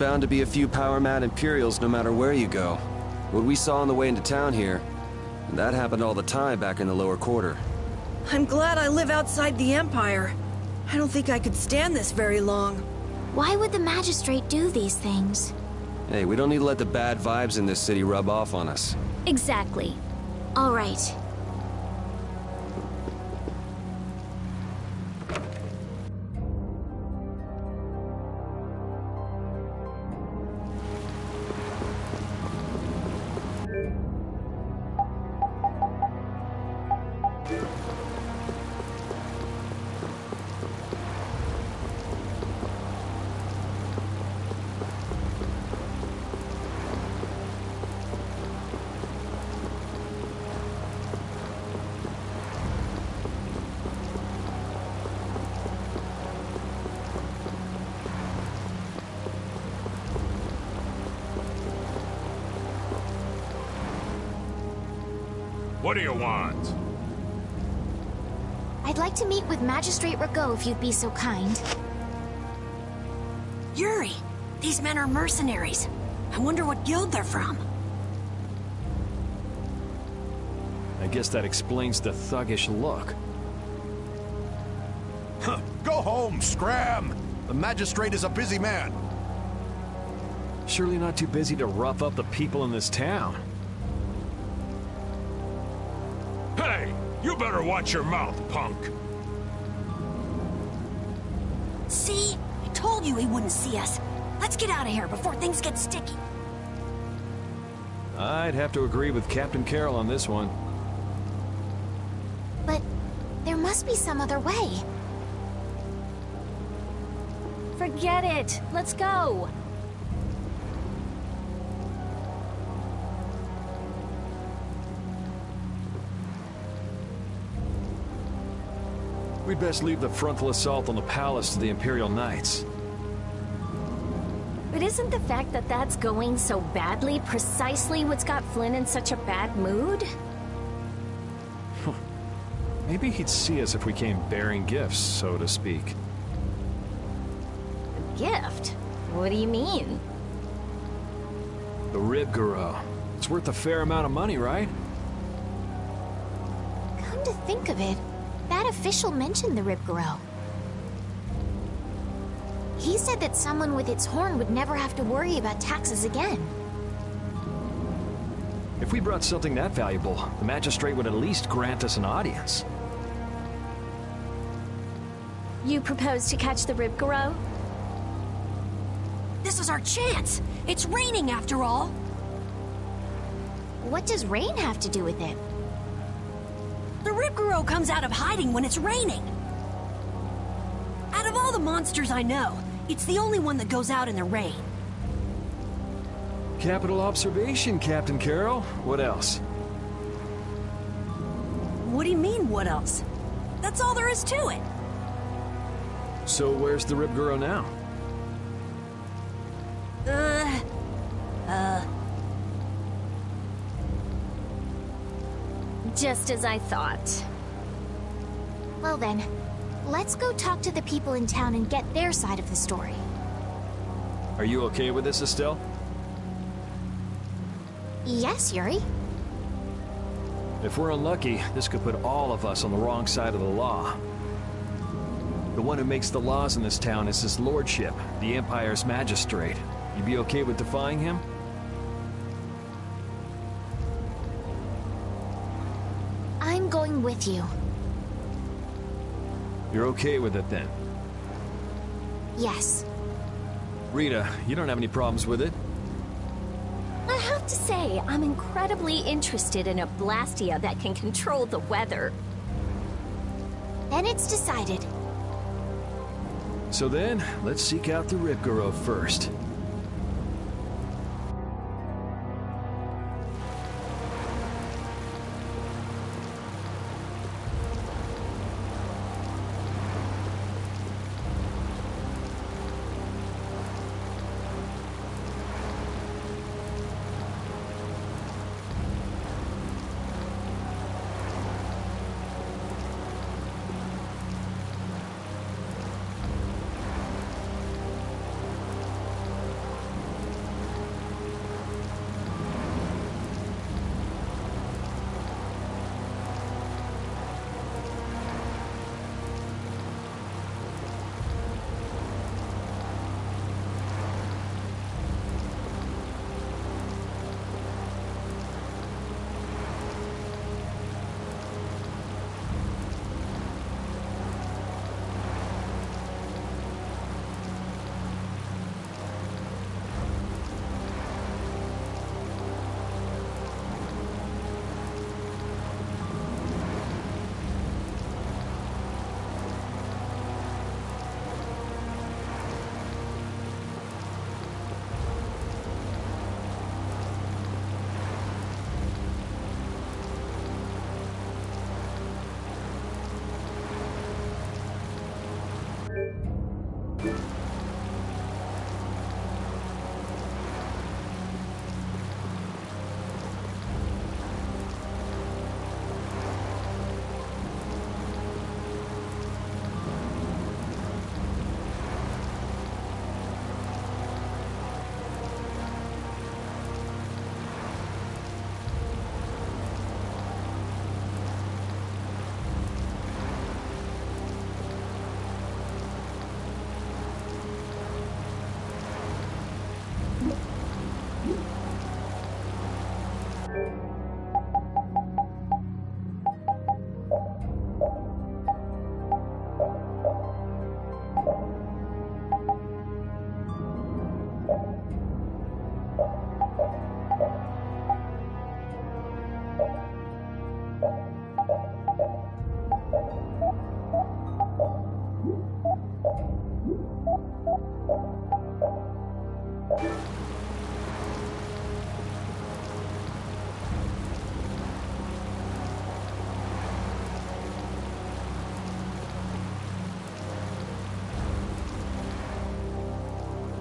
Bound to be a few power-mad Imperials no matter where you go. What we saw on the way into town here, and that happened all the time back in the lower quarter. I'm glad I live outside the Empire. I don't think I could stand this very long. Why would the Magistrate do these things? Hey, we don't need to let the bad vibes in this city rub off on us. Exactly. All right. What do you want? I'd like to meet with Magistrate Rago if you'd be so kind. Yuri, these men are mercenaries. I wonder what guild they're from. I guess that explains the thuggish look. Go home, Scram! The Magistrate is a busy man. Surely not too busy to rough up the people in this town. Hey, you better watch your mouth, punk. See? I told you he wouldn't see us. Let's get out of here before things get sticky. I'd have to agree with Captain Carroll on this one. But there must be some other way. Forget it. Let's go. We'd best leave the frontal assault on the palace to the Imperial Knights. But isn't the fact that that's going so badly precisely what's got Flynn in such a bad mood? Maybe he'd see us if we came bearing gifts, so to speak. A gift? What do you mean? The Ribgaro. It's worth a fair amount of money, right? Come to think of it, that official mentioned the Ribgaro. He said that someone with its horn would never have to worry about taxes again. If we brought something that valuable, the Magistrate would at least grant us an audience. You propose to catch the Ribgaro? This is our chance. It's raining after all. What does rain have to do with it? The Ribgaro comes out of hiding when it's raining. Out of all the monsters I know, it's the only one that goes out in the rain. Capital observation, Captain Carroll. What else? What do you mean, what else? That's all there is to it. So where's the Ribgaro now? Just as I thought. Well then, let's go talk to the people in town and get their side of the story. Are you okay with this, Estelle? Yes, Yuri. If we're unlucky, this could put all of us on the wrong side of the law. The one who makes the laws in this town is his lordship, the Empire's Magistrate. You be okay with defying him? I'm going with you. You're okay with it then? Yes. Rita, you don't have any problems with it? I have to say, I'm incredibly interested in a Blastia that can control the weather. Then it's decided. So then, let's seek out the Ribgaro first.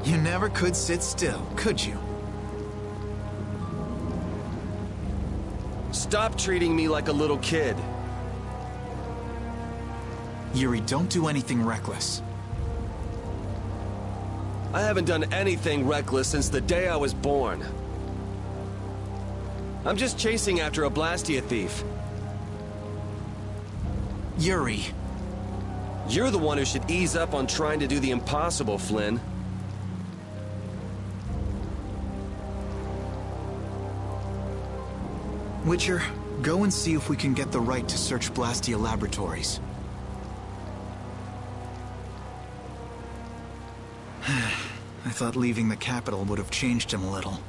You never could sit still, could you? Stop treating me like a little kid. Yuri, don't do anything reckless. I haven't done anything reckless since the day I was born. I'm just chasing after a Blastia thief. Yuri. You're the one who should ease up on trying to do the impossible, Flynn. Witcher, go and see if we can get the right to search Blastia laboratories. I thought leaving the capital would have changed him a little.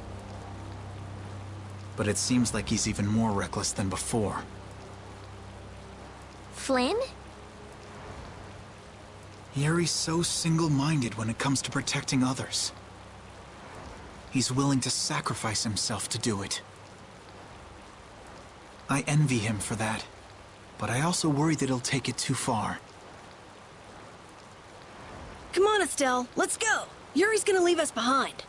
But it seems like he's even more reckless than before. Flynn? Yuri's so single-minded when it comes to protecting others. He's willing to sacrifice himself to do it. I envy him for that, but I also worry that he'll take it too far. Come on, Estelle, let's go. Yuri's gonna leave us behind.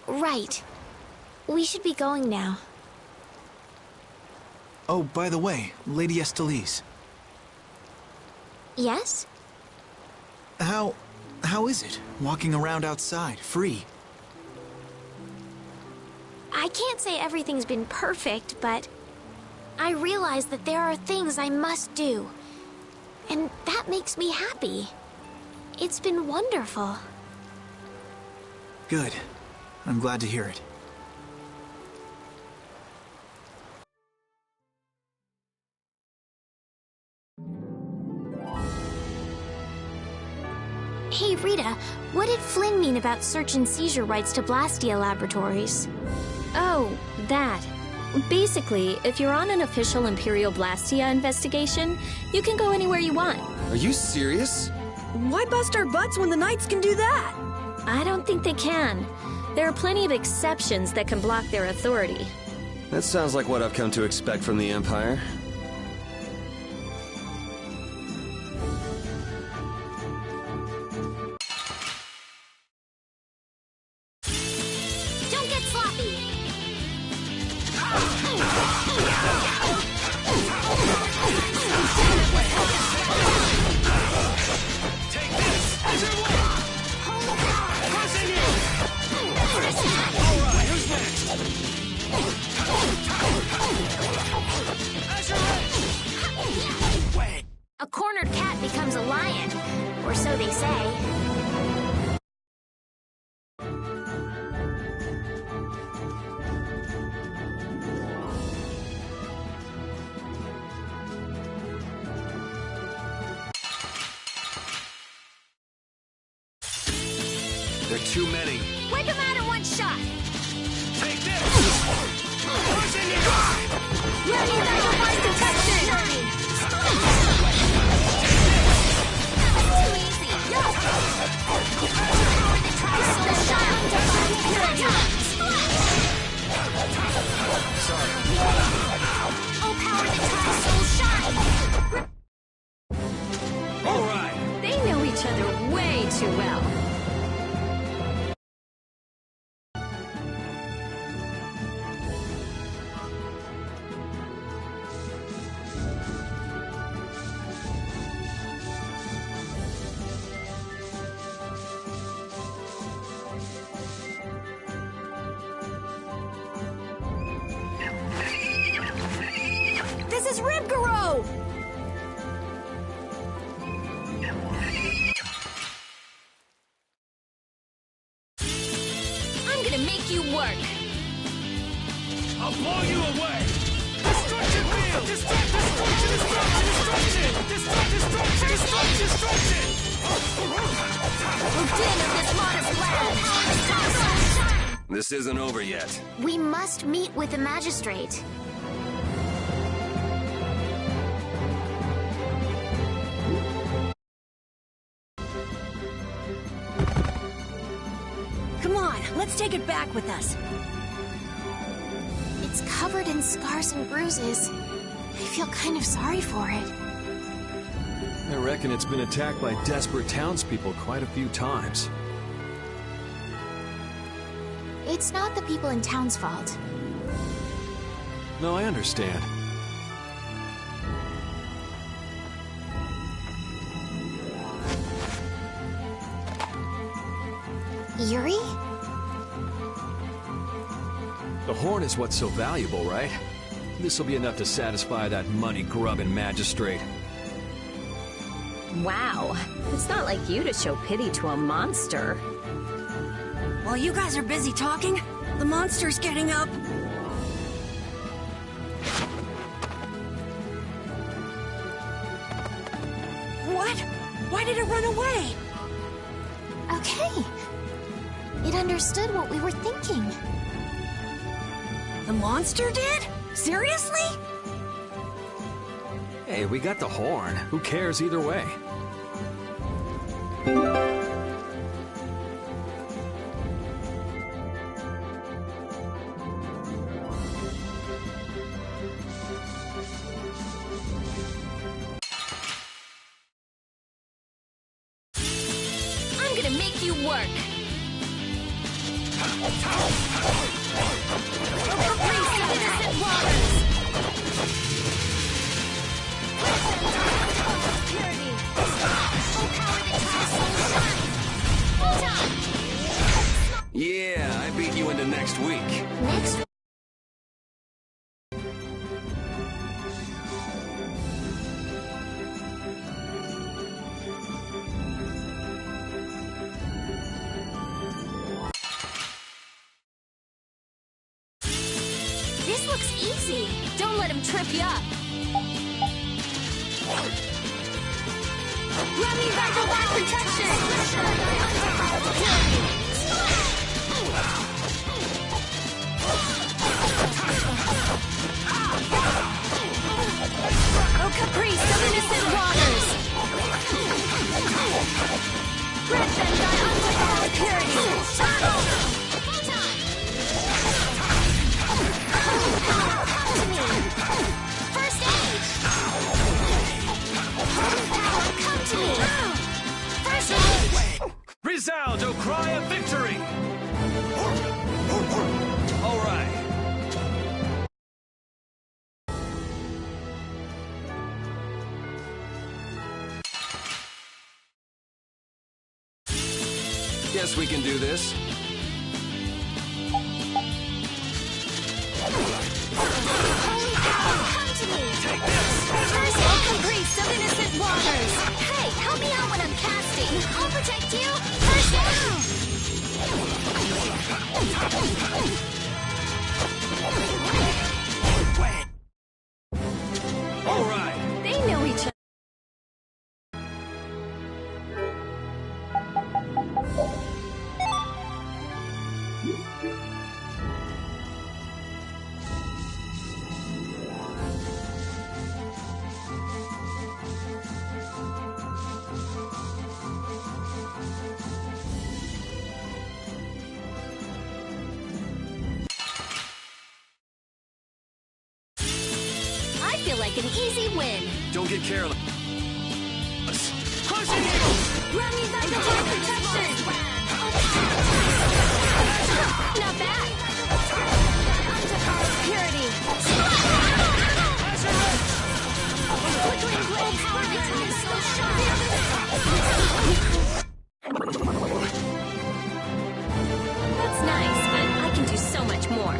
Right. We should be going now. Oh, by the way, Lady Estellise. Yes? How is it, walking around outside, free? I can't say everything's been perfect, but I realize that there are things I must do. And that makes me happy. It's been wonderful. Good. I'm glad to hear it. Hey, Rita, what did Flynn mean about search and seizure rights to Blastia laboratories? Oh, that. Basically, if you're on an official Imperial Blastia investigation, you can go anywhere you want. Are you serious? Why bust our butts when the Knights can do that? I don't think they can. There are plenty of exceptions that can block their authority. That sounds like what I've come to expect from the Empire. Don't get sloppy! A cornered cat becomes a lion, or so they say. There are too many. Wipe him out in one shot! Take this! Ready, sacrifice detection! Too easy! Power the tri-soul shot! Sorry. Oh, power the tri-soul shot! All right. They know each other way too well. This is Ribgaro! I'm gonna make you work. I'll blow you away. Destruction field! Destruction! Lieutenant of this modest lad! This isn't over yet. We must meet with the magistrate. Come on, let's take it back with us. It's covered in scars and bruises. I feel kind of sorry for it. I reckon it's been attacked by desperate townspeople quite a few times. It's not the people in town's fault. No, I understand. Yuri? The horn is what's so valuable, right? This'll be enough to satisfy that money-grubbing magistrate. Wow, it's not like you to show pity to a monster. While you guys are busy talking, the monster's getting up. What? Why did it run away? Okay. It understood what we were thinking. The monster did? Seriously? Hey, we got the horn. Who cares either way? I'm gonna make you work. Innocent waters. Purity. Oh, power that tries so shine. Hold on. Yeah, I beat you into next week. Next. This looks easy. Don't let him trip you up. Let me back up my protection. Oh, caprice of innocent waters. Grant them thy undefiled purity. Holy power, come to me. First aid. Holy power, come to me. First aid. Resound, O cry of victory! All right. Guess we can do this. Holy power, come to me. Take this! First aid, caprice of innocent waters. Hey, help me out when I'm casting. I'll protect you. First All right. They know each other. I feel like an easy win. Don't get careless. Crush it! Let me back up my protection. Not bad. Purity. Flickering blaze power that time so sharp. That's nice, but I can do so much more.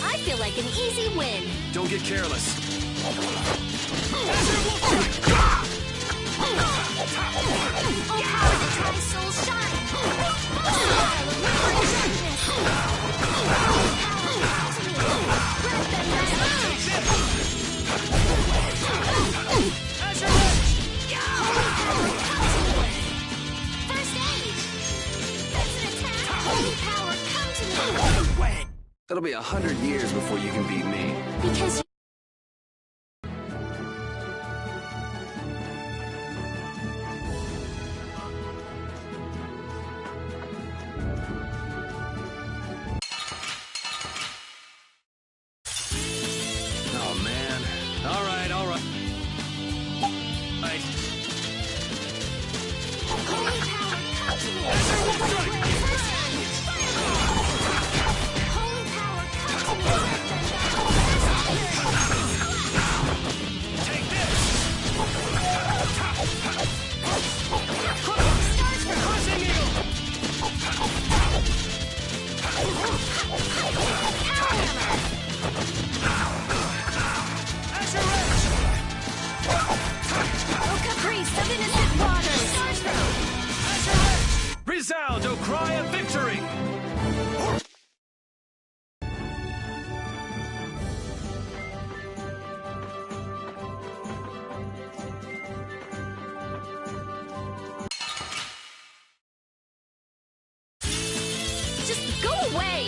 I feel like an easy win. Don't get careless. Oh, power that tries soul shine. First aid. That's an attack. Holy power, come to me. It'll be 100 years before you can beat me. Because Resound, O cry of victory! Just go away!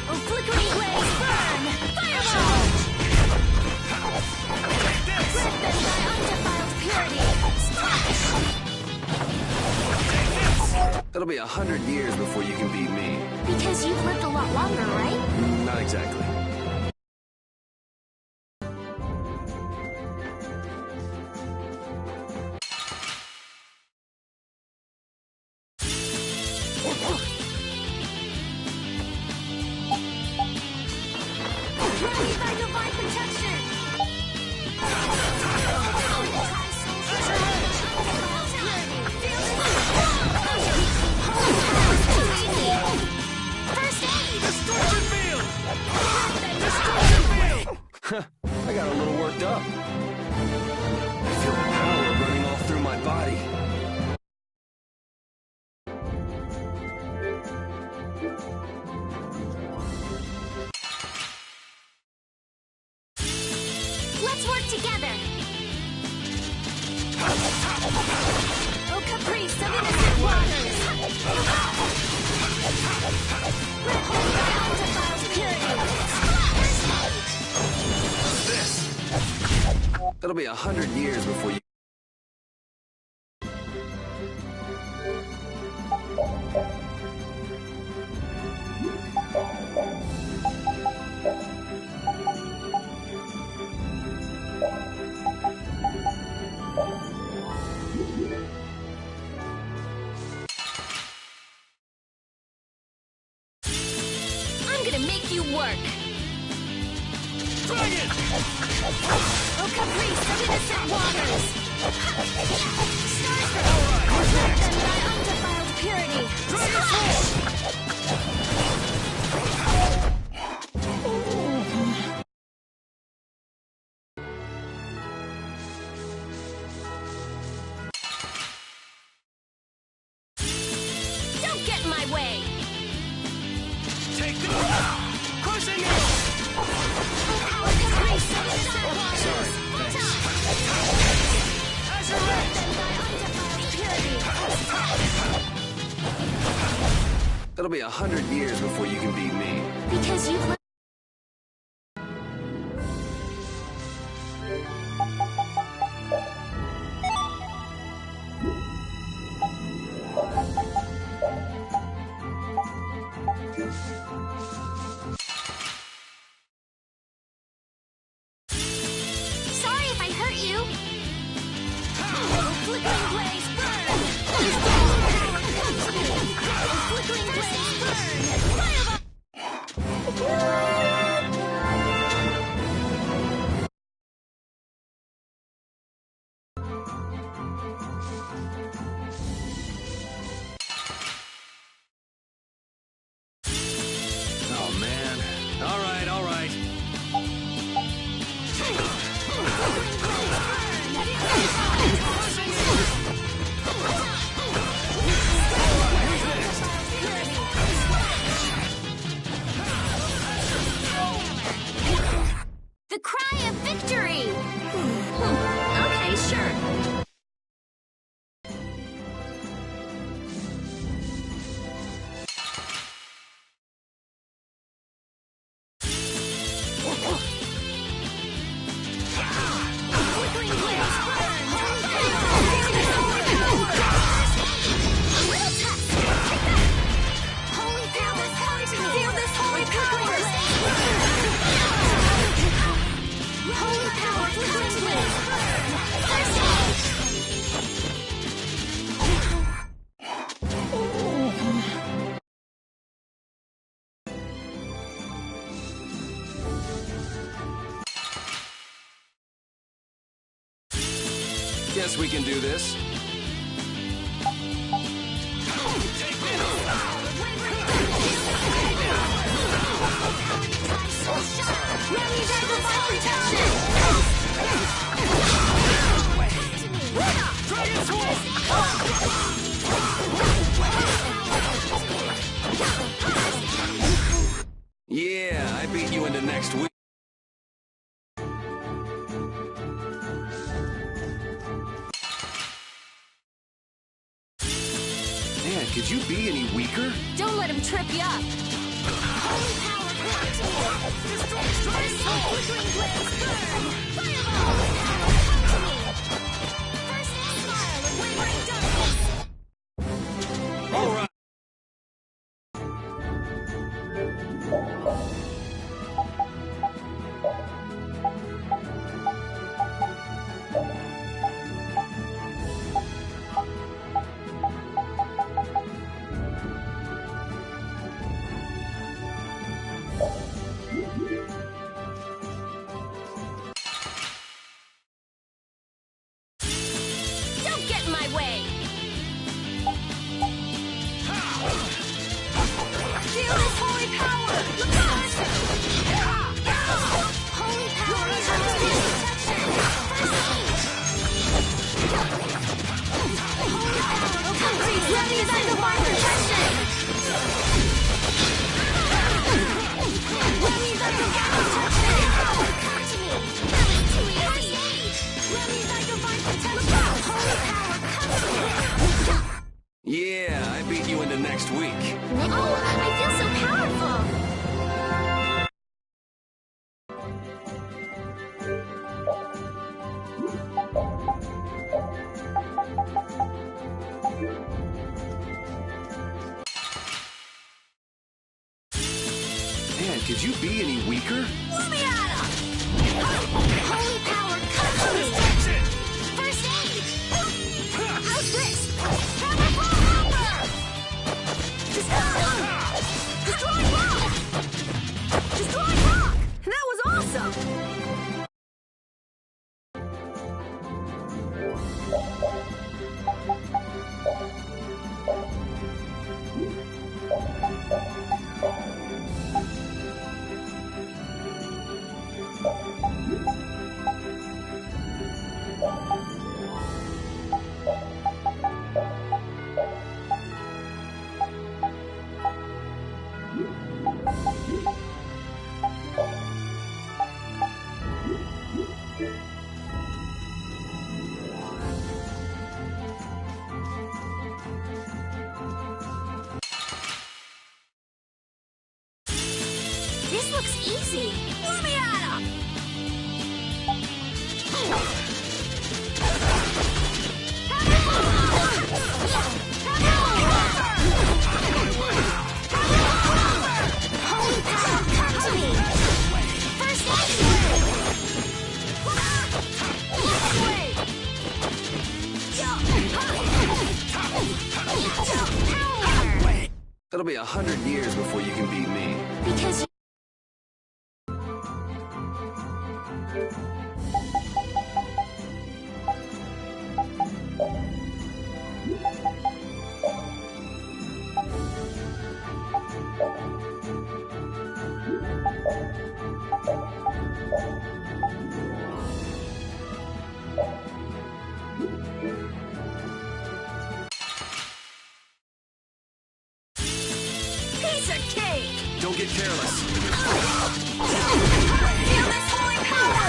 Oh, flickering blaze, burn! Fireball! Let them thy undefiled purity! Splash! It'll be 100 years before you can beat me. Because you've lived a lot longer, right? Not exactly. Ready by divine protection! First aid! Destruction field! I got a little worked up. I feel power running all through my body. Let's work together! Oh, caprice of innocent waters! Let hold thy undefiled purity! Splash! It'll be 100 years before you... I'm gonna make you work! Dragon! Oh, caprice of innocent waters! Stars let them thy undefiled purity! Splash! Don't get in my way! Take the... Crushing it! Oh, caprice of innocent waters! Azure Let them thy undefiled purity! It'll be 100 years before you can beat me. Because you've lived. Sorry if I hurt you. Flickering blaze, burn! Flickering blaze, burn! Fireball! Oh, man. All right, all right. Guess we can do this. Yeah, I beat you into next week. Man, could you be any weaker? Don't let him trip you up. Holy power, flickering blaze, burn! Fireball! Come to me! First smile of wavering darkness! All right. Don't get in my way! Feel this holy power! Look out! Holy power comes to me! Protection! Holy power comes to me! Let me back to my protection! Let me back to my protection! Come to me! That was too easy! Let me back to my protection! Holy power comes to me! Yeah, I beat you into next week. Oh, I feel so powerful! Man, could you be any weaker? Lumiata! Holy power, come to me! First aid! How's this? Powerful lumber! Destroy rock! Destroy rock! That was awesome! This looks easy! Lumiata! Holy power, come to me! First aid! This way! Power! It'll be 100 years before you can beat me. Because you... Piece of cake! Don't get careless. Feel this holy power!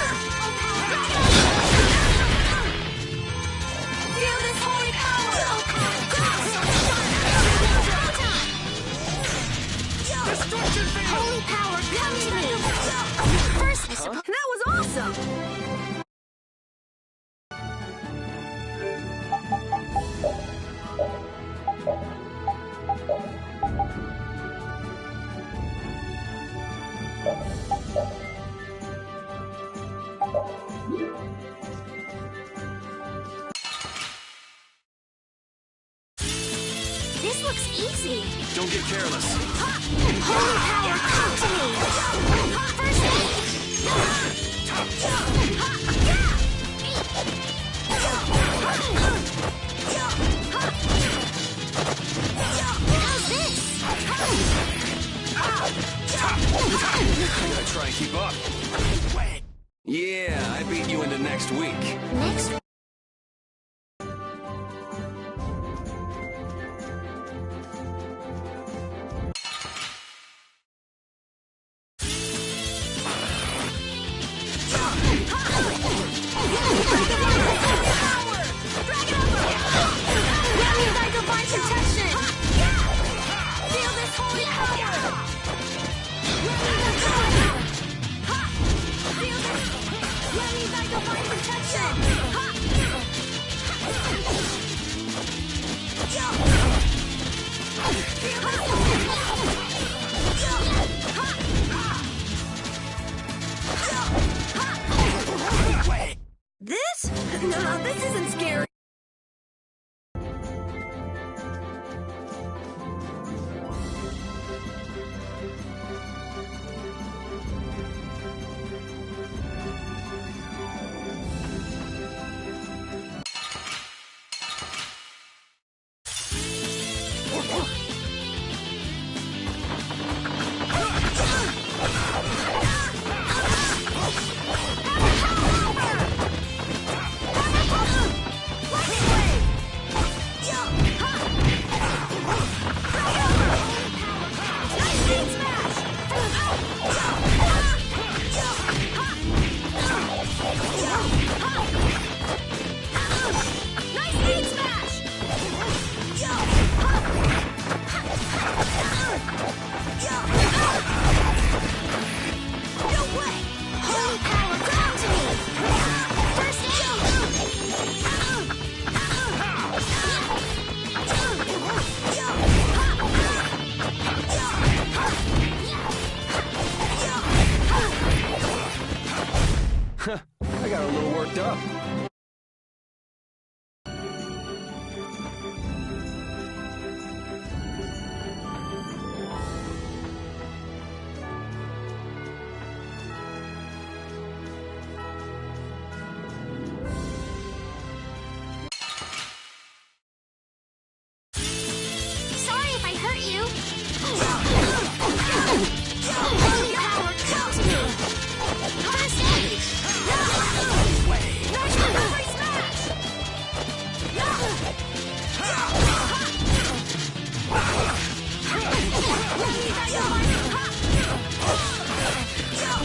Feel this holy power! Holy power, come to me! First, I suppose... That was awesome! This looks easy. Don't get careless. Holy power, come to me! First aid! next week. Next. This? No, this isn't scary. I got a little worked up. Sorry if I hurt you. Holy power, come to me. First aid. Nice recovery smash.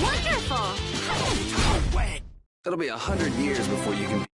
Wonderful. It'll be 100 years before you can...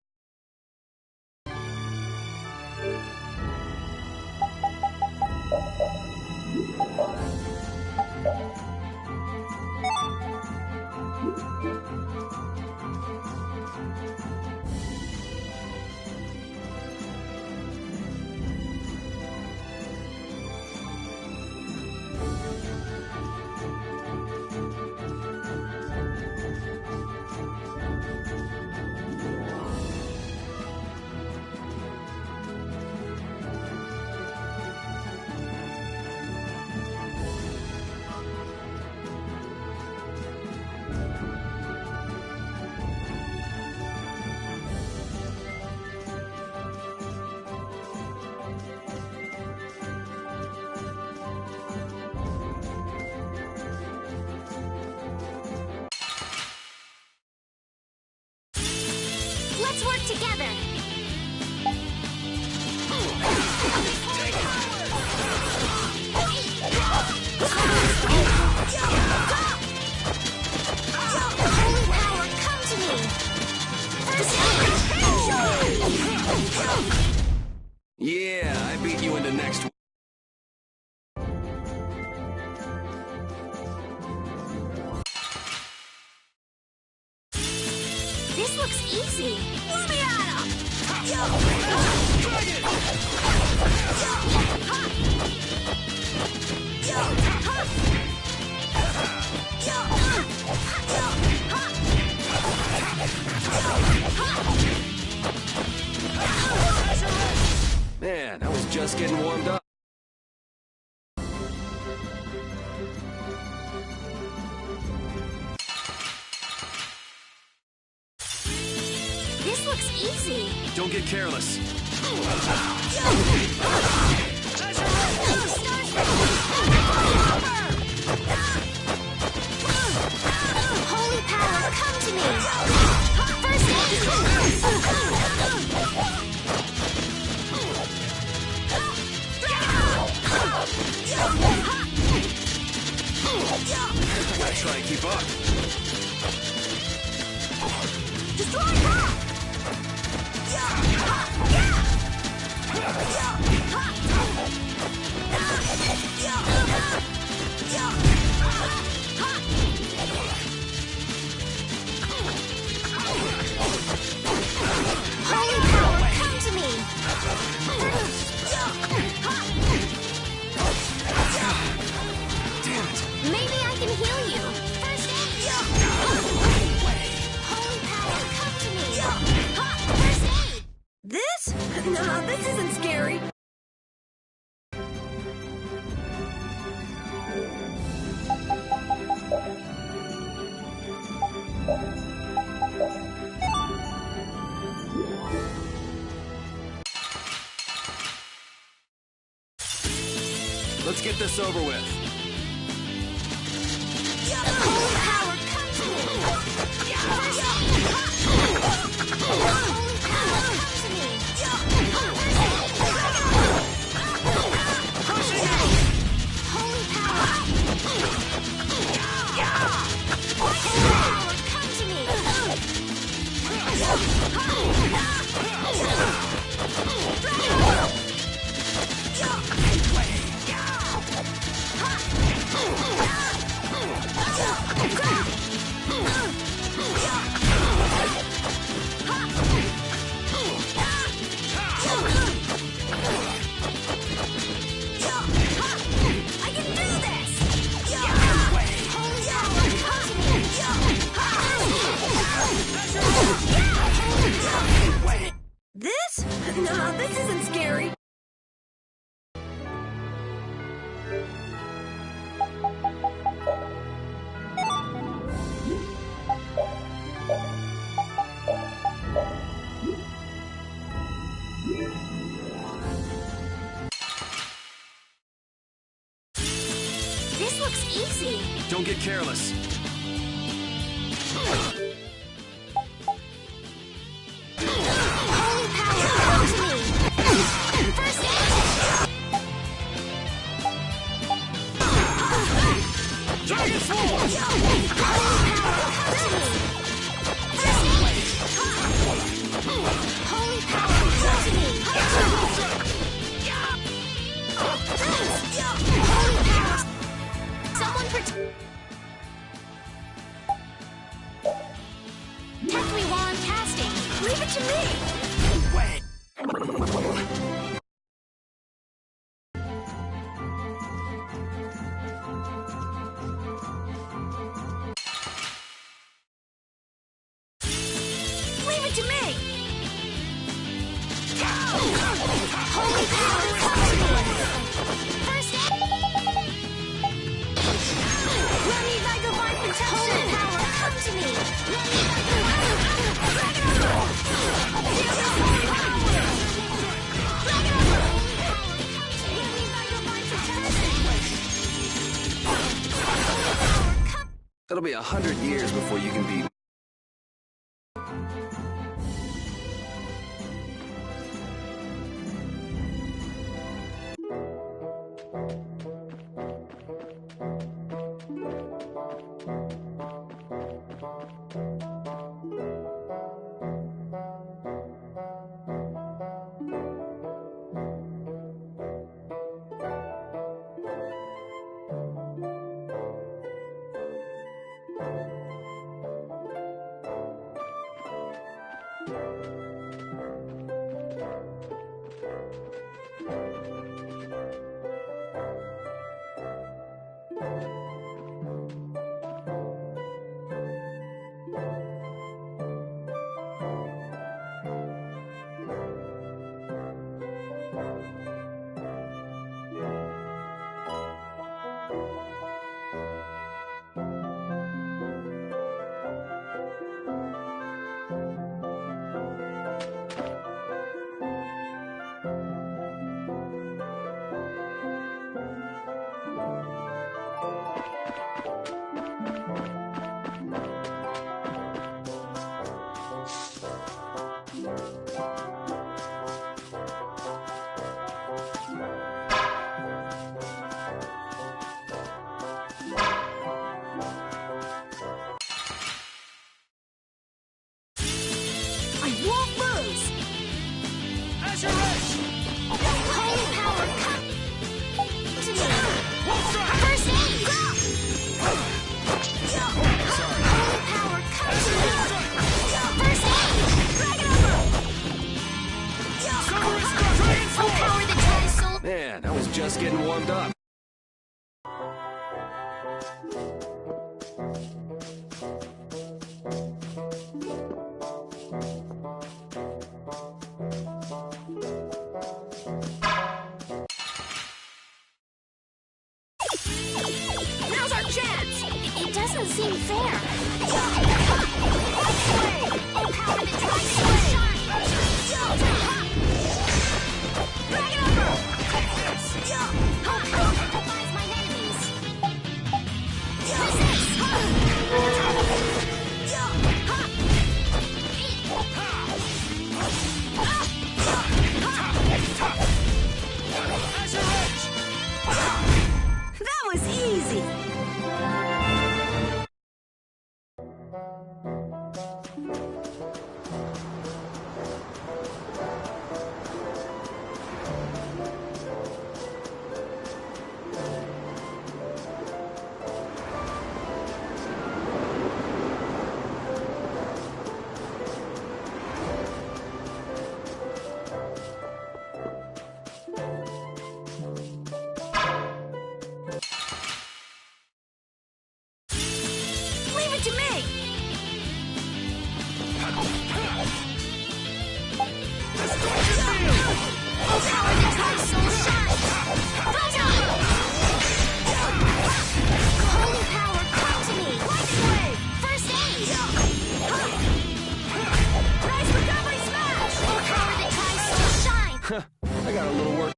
Let's work together. Holy power, come to me. First Yeah, I beat you into next week. This looks easy. Let me at him. Man, I was just getting warmed up. This looks easy. Don't get careless. Holy power, come to me. First Gotta try and keep up. Holy power, come to me! Damn it. Maybe I can heal you. First aid! Holy power, come to me! First aid! This? Nah, this isn't scary. Let's get this over with. Holy power, come to me! First aid! Holy power, come to me! Holy power! Come to me! I can do this! Holy power, come to me! This? Nah, this isn't scary. This looks easy. Don't get careless. Holy power, come to me! First aid! Giant sword! Holy power, come to me! First aid! Holy power, come to me! Holy power! Someone protect me while I'm casting. Leave it to me! Leave it to me! Holy power, come to me! First aid! Let me by divine protection! Holy power, come to me! Let me by It'll be 100 years before you can be... lose! Azure Edge! Holy power, come to me! First aid! Holy power, come to me! First aid! Drag it over! Oh, power that tries soul. Man, I was just getting warmed up. Now's our chance! It doesn't seem fair. Oh, power that tries soul shine. Drag it over! Amplifies my enemies. Resist. Azure Edge! That was easy! Leave it to me! Oh, power that tries soul shine. Holy power, come to me. First aid. Nice recovery smash! Oh, power that tries soul shine. I got a little work.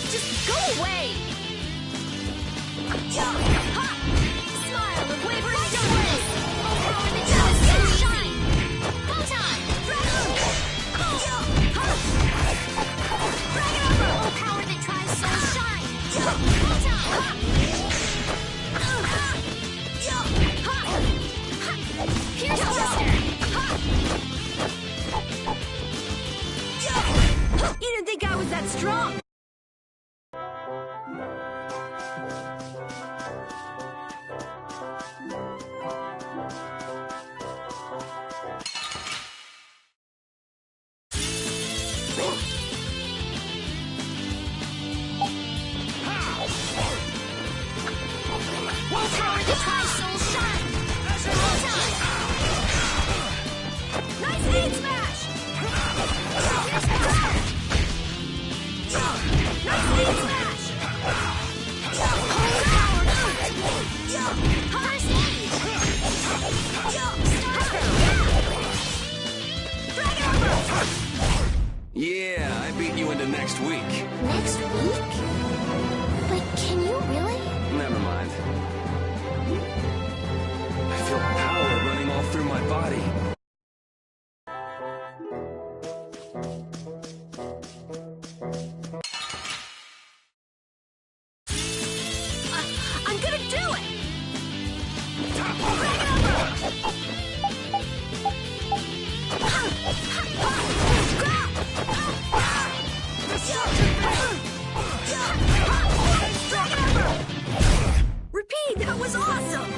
Just go away! Smile of wavering darkness! Oh, power that tries soul shine. Photon. Oh, power that tries soul shine. Photon. Pierce Buster. You didn't think I was that strong! Oh, power that tries soul shine. Photon. Nice aid smash! Nice aid smash! Holy power, come to me. First aid. Drag it over! Yeah, I beat you into next week. Next week? But can you really? Never mind. I feel power running all through my body. I'm gonna do it! Repeat, that was awesome!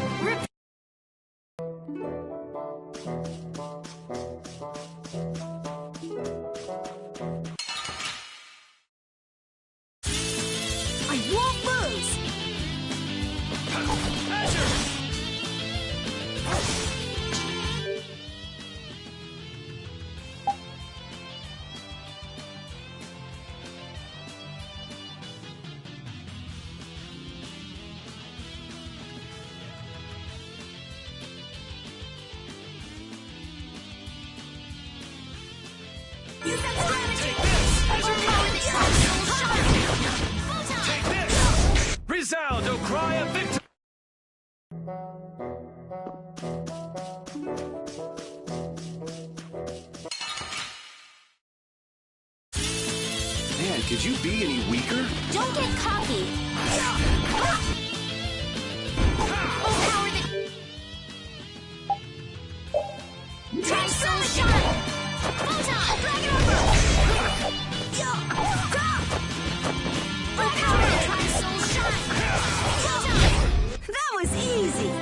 Could you be any weaker? Don't get cocky. Overpower the... Try Soul Shine! Photon! Drag it over! Overpower the Try Soul Shine! Photon! That was easy!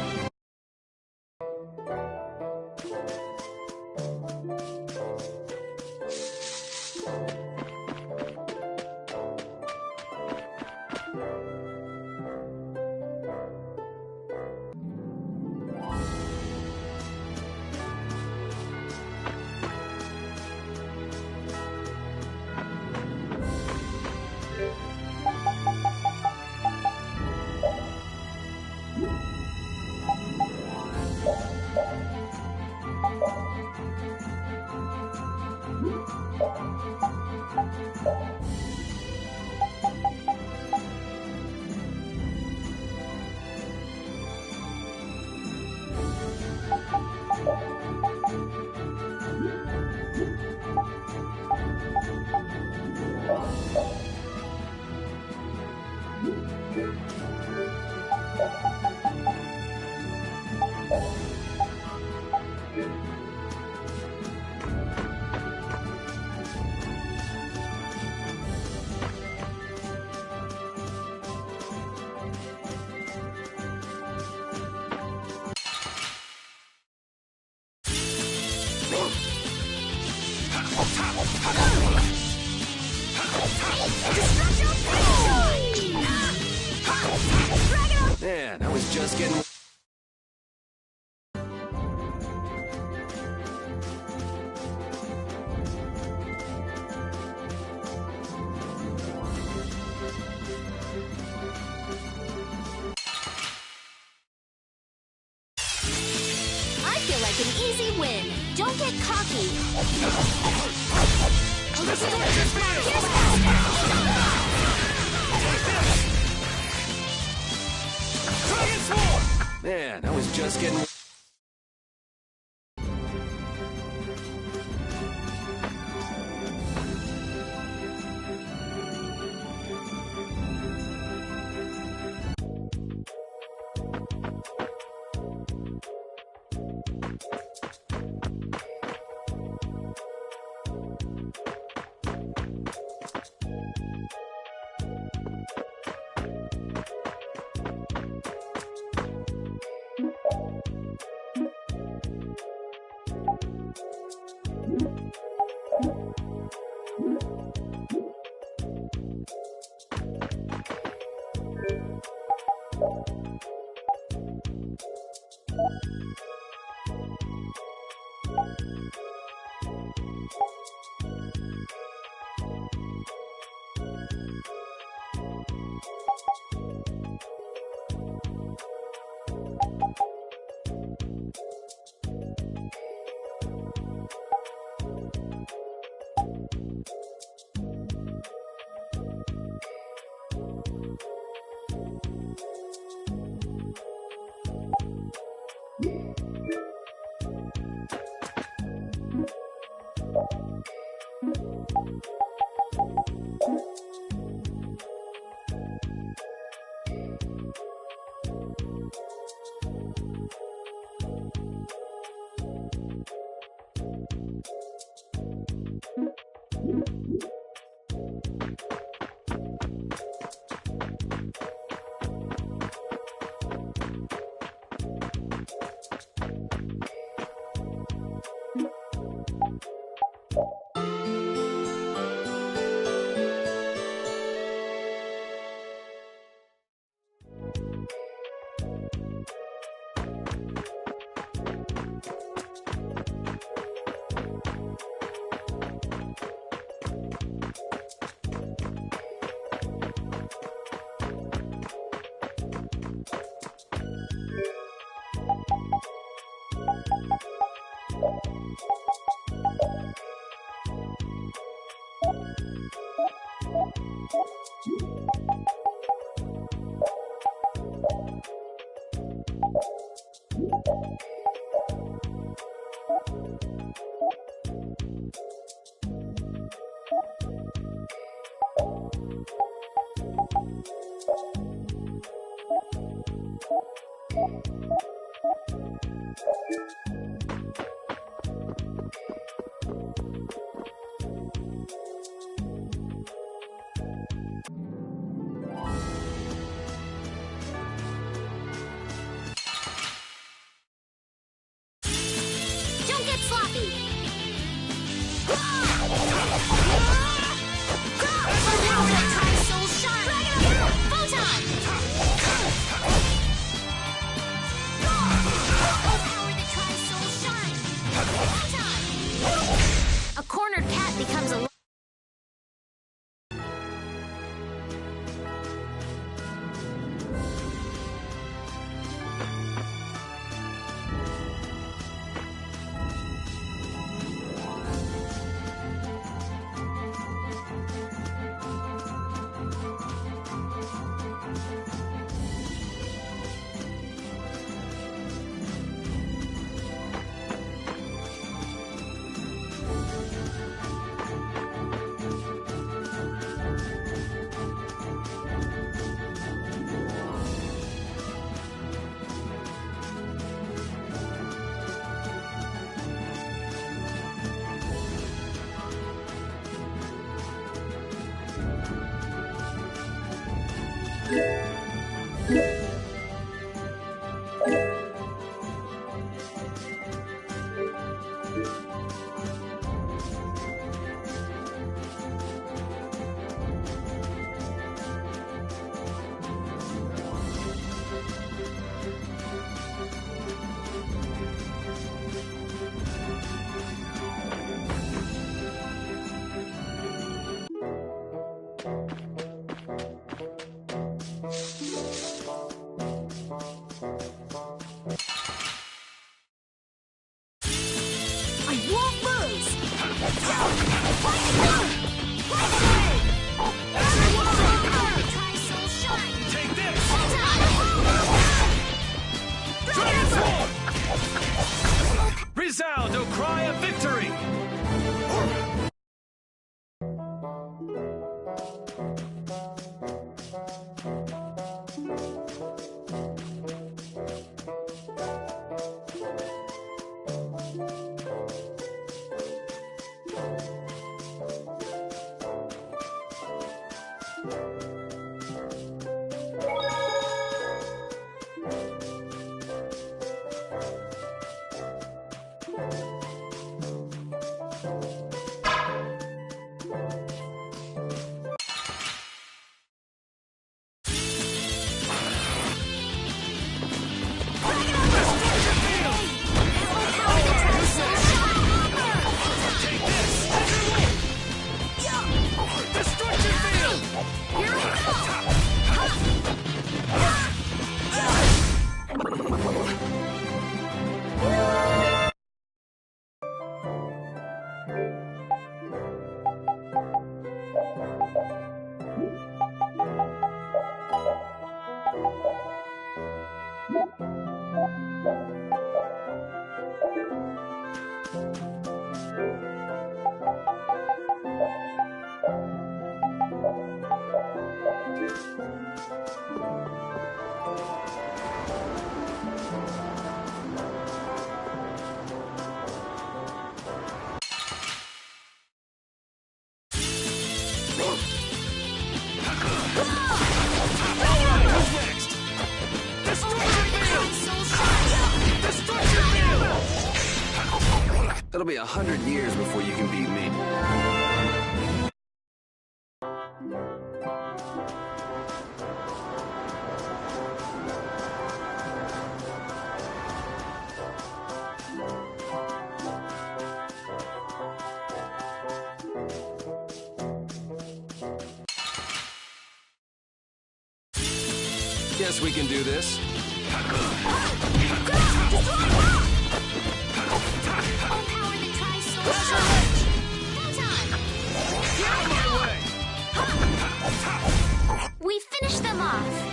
Man, I was just getting... I feel like an easy win. Don't get cocky. Man, I was just getting... sloppy. Soul shine. Photon. Power that tries soul shine. Photon. A cornered cat becomes a Resound, O cry of victory! It'll be 100 years before you can beat me. Guess we can do this. We finished them off.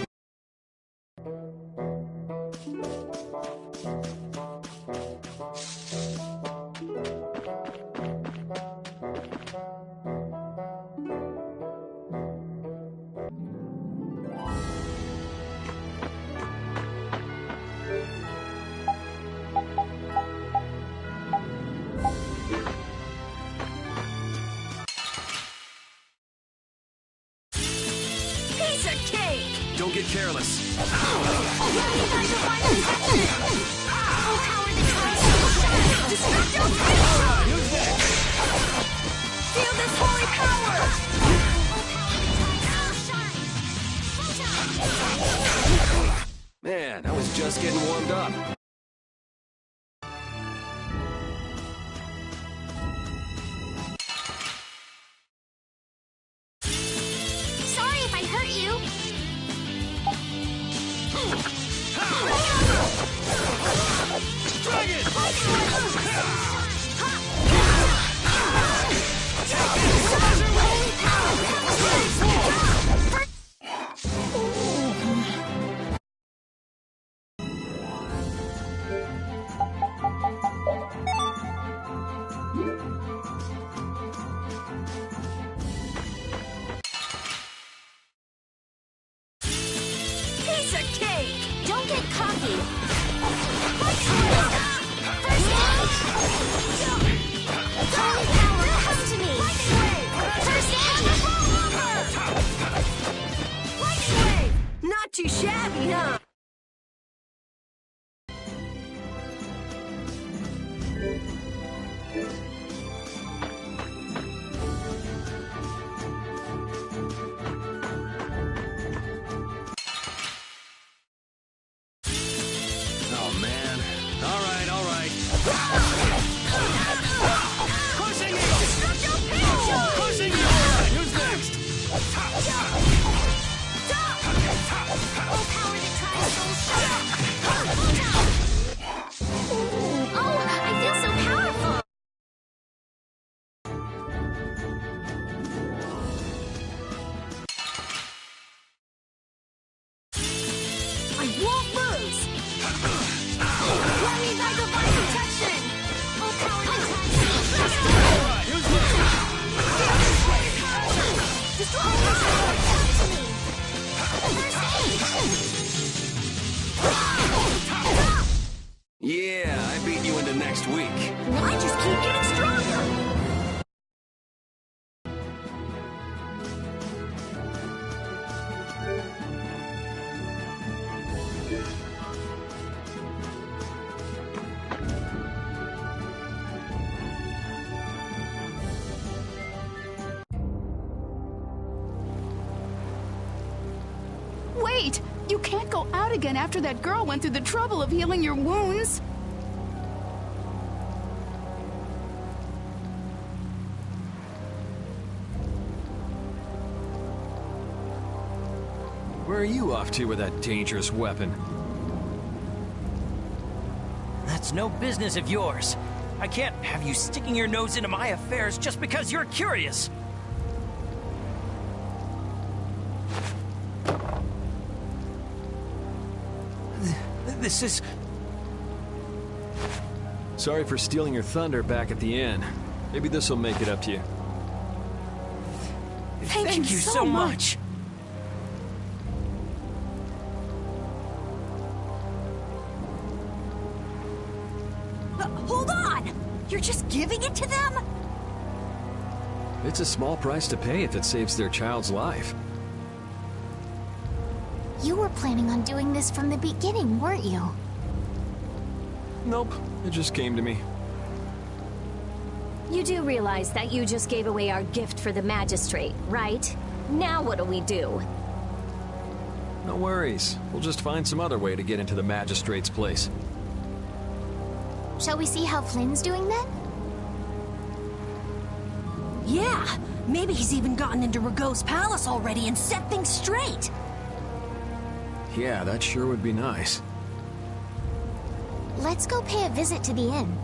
Don't get careless. Oh, power the Feel this holy power! Man, I was just getting warmed up. Sorry if I hurt you. Piece of cake! Don't get cocky. First aid! Holy power, come to me! First aid! Not too shabby, huh? Oh, man. All right, all right. Pushing you! Pushing you! Who's next? Oh, power that tries soul shot! Oh, I feel so powerful! I won't lose! Let me by divine protection! Oh, power that tries soul shot! Alright, who's next? Destroy the power, come to me! First aid! Yeah, I beat you into next week. I just keep getting stronger! Wait! You can't go out again after that girl went through the trouble of healing your wounds. Where are you off to with that dangerous weapon? That's no business of yours. I can't have you sticking your nose into my affairs just because you're curious. This is... Sorry for stealing your thunder back at the end. Maybe this'll make it up to you. Thank you so much. Hold on! You're just giving it to them? It's a small price to pay if it saves their child's life. You were planning on doing this from the beginning, weren't you? Nope, it just came to me. You do realize that you just gave away our gift for the magistrate, right? Now what do we do? No worries. We'll just find some other way to get into the magistrate's place. Shall we see how Flynn's doing then? Yeah, maybe he's even gotten into Ragot's palace already and set things straight. Yeah, that sure would be nice. Let's go pay a visit to the inn.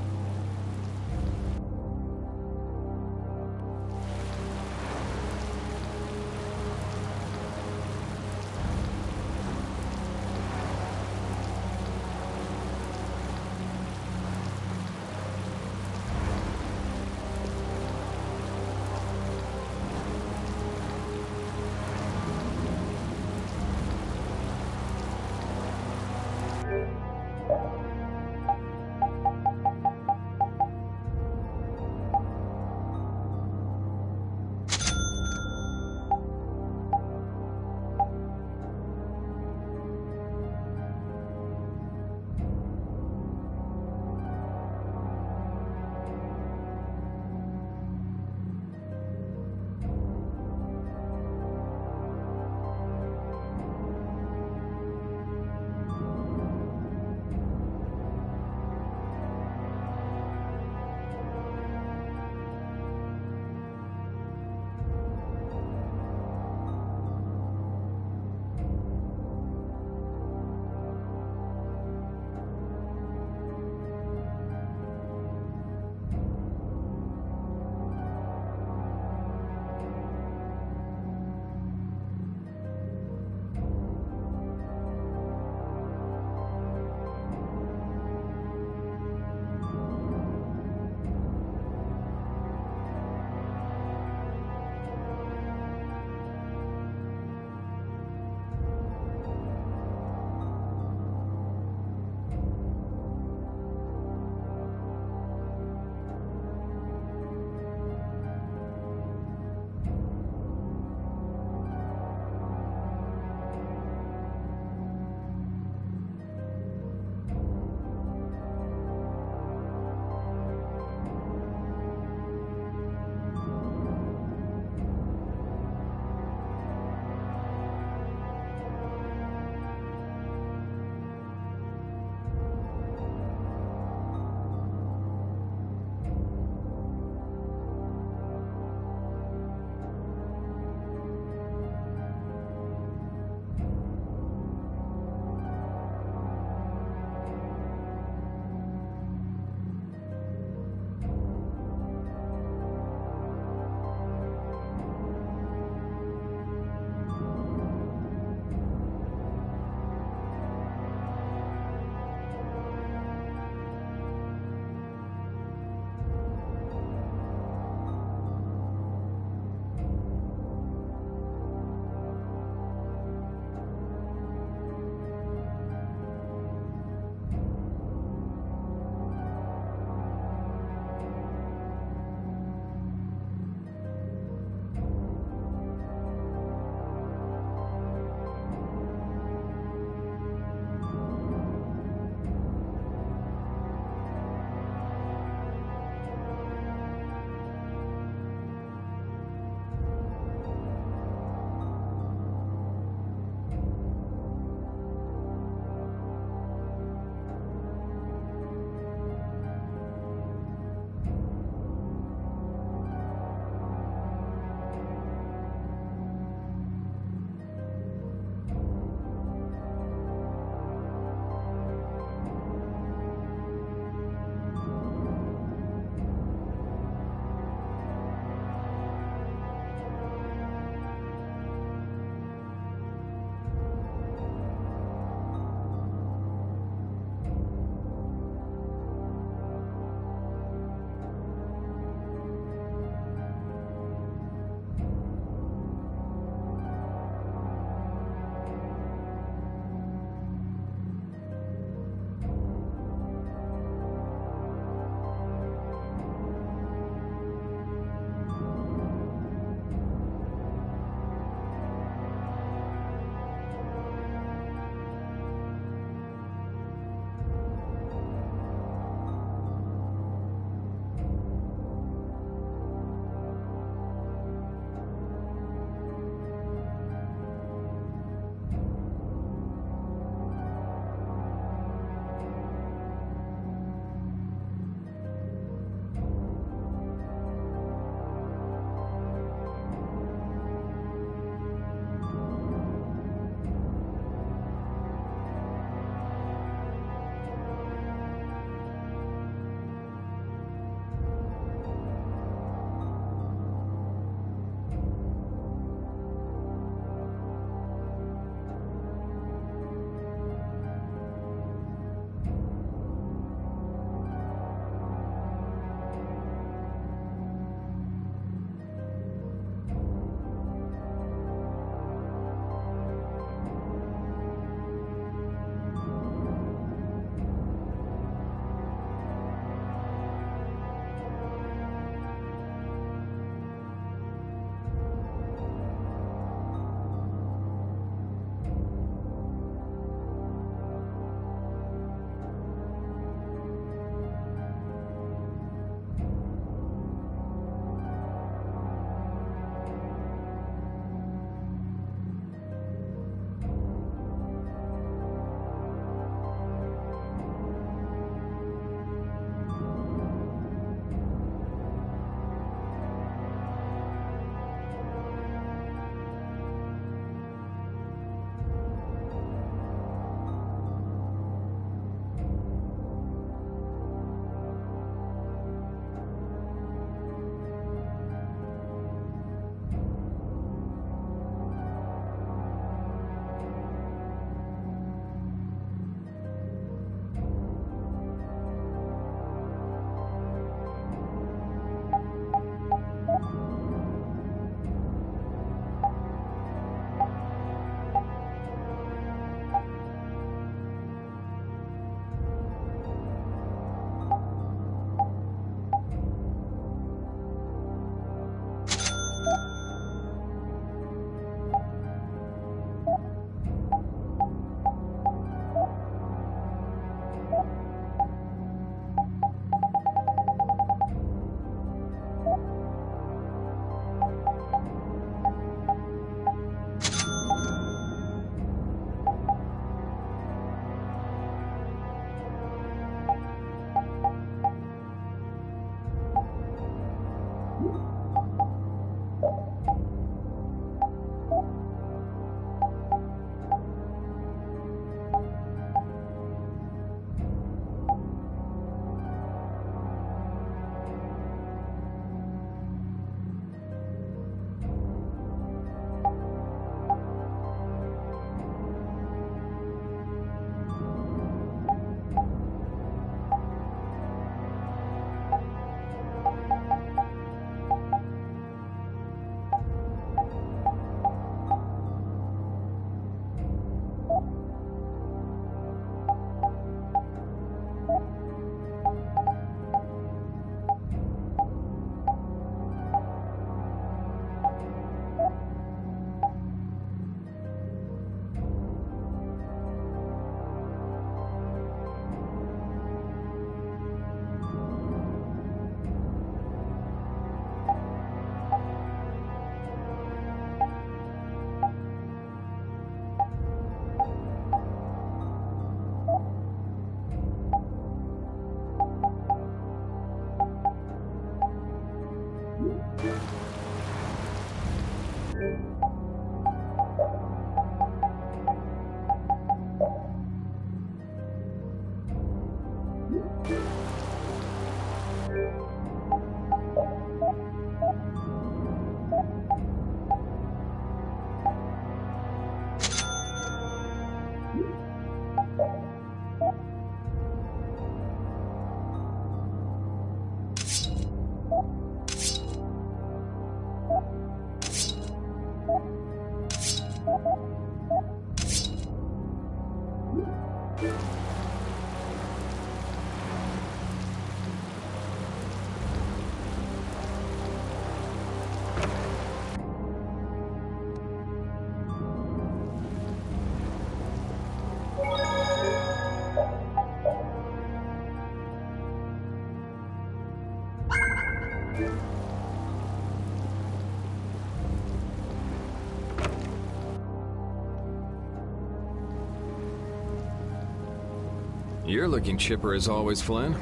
You're looking chipper as always, Flynn.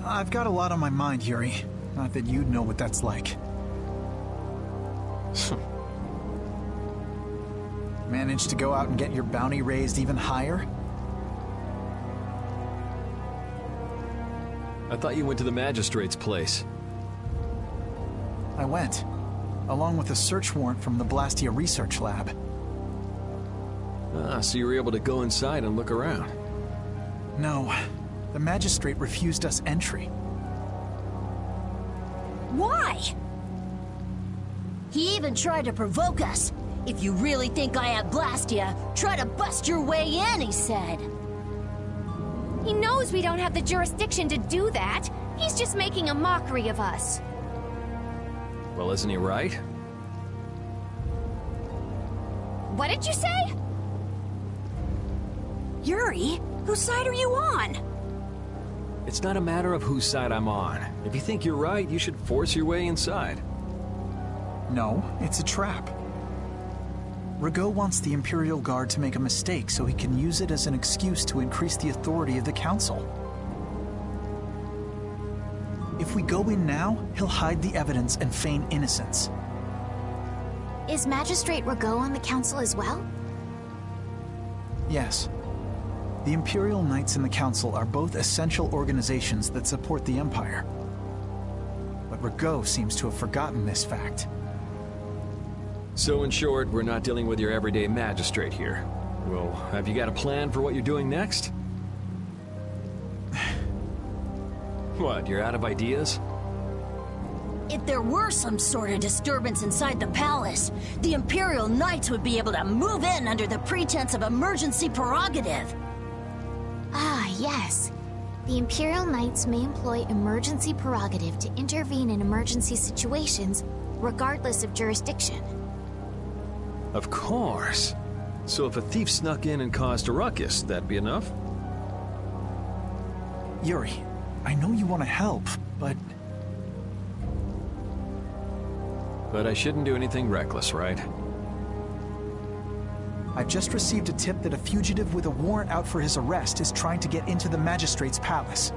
I've got a lot on my mind, Yuri. Not that you'd know what that's like. Managed to go out and get your bounty raised even higher? I thought you went to the magistrate's place. I went, along with a search warrant from the Blastia research lab. Ah, so you were able to go inside and look around. No, the magistrate refused us entry. Why? He even tried to provoke us. If you really think I have Blastia, try to bust your way in, he said. He knows we don't have the jurisdiction to do that. He's just making a mockery of us. Well, isn't he right? What did you say? Yuri, whose side are you on? It's not a matter of whose side I'm on. If you think you're right, you should force your way inside. No, it's a trap. Rigaud wants the Imperial Guard to make a mistake so he can use it as an excuse to increase the authority of the Council. If we go in now, he'll hide the evidence and feign innocence. Is Magistrate Rigaud on the Council as well? Yes. The Imperial Knights and the Council are both essential organizations that support the Empire. But Rigaud seems to have forgotten this fact. So in short, we're not dealing with your everyday magistrate here. Well, have you got a plan for what you're doing next? What, you're out of ideas? If there were some sort of disturbance inside the palace, the Imperial Knights would be able to move in under the pretense of emergency prerogative. Ah, yes. The Imperial Knights may employ emergency prerogative to intervene in emergency situations, regardless of jurisdiction. Of course. So if a thief snuck in and caused a ruckus, that'd be enough? Yuri, I know you want to help, but... But I shouldn't do anything reckless, right? I've just received a tip that a fugitive with a warrant out for his arrest is trying to get into the Magistrate's palace.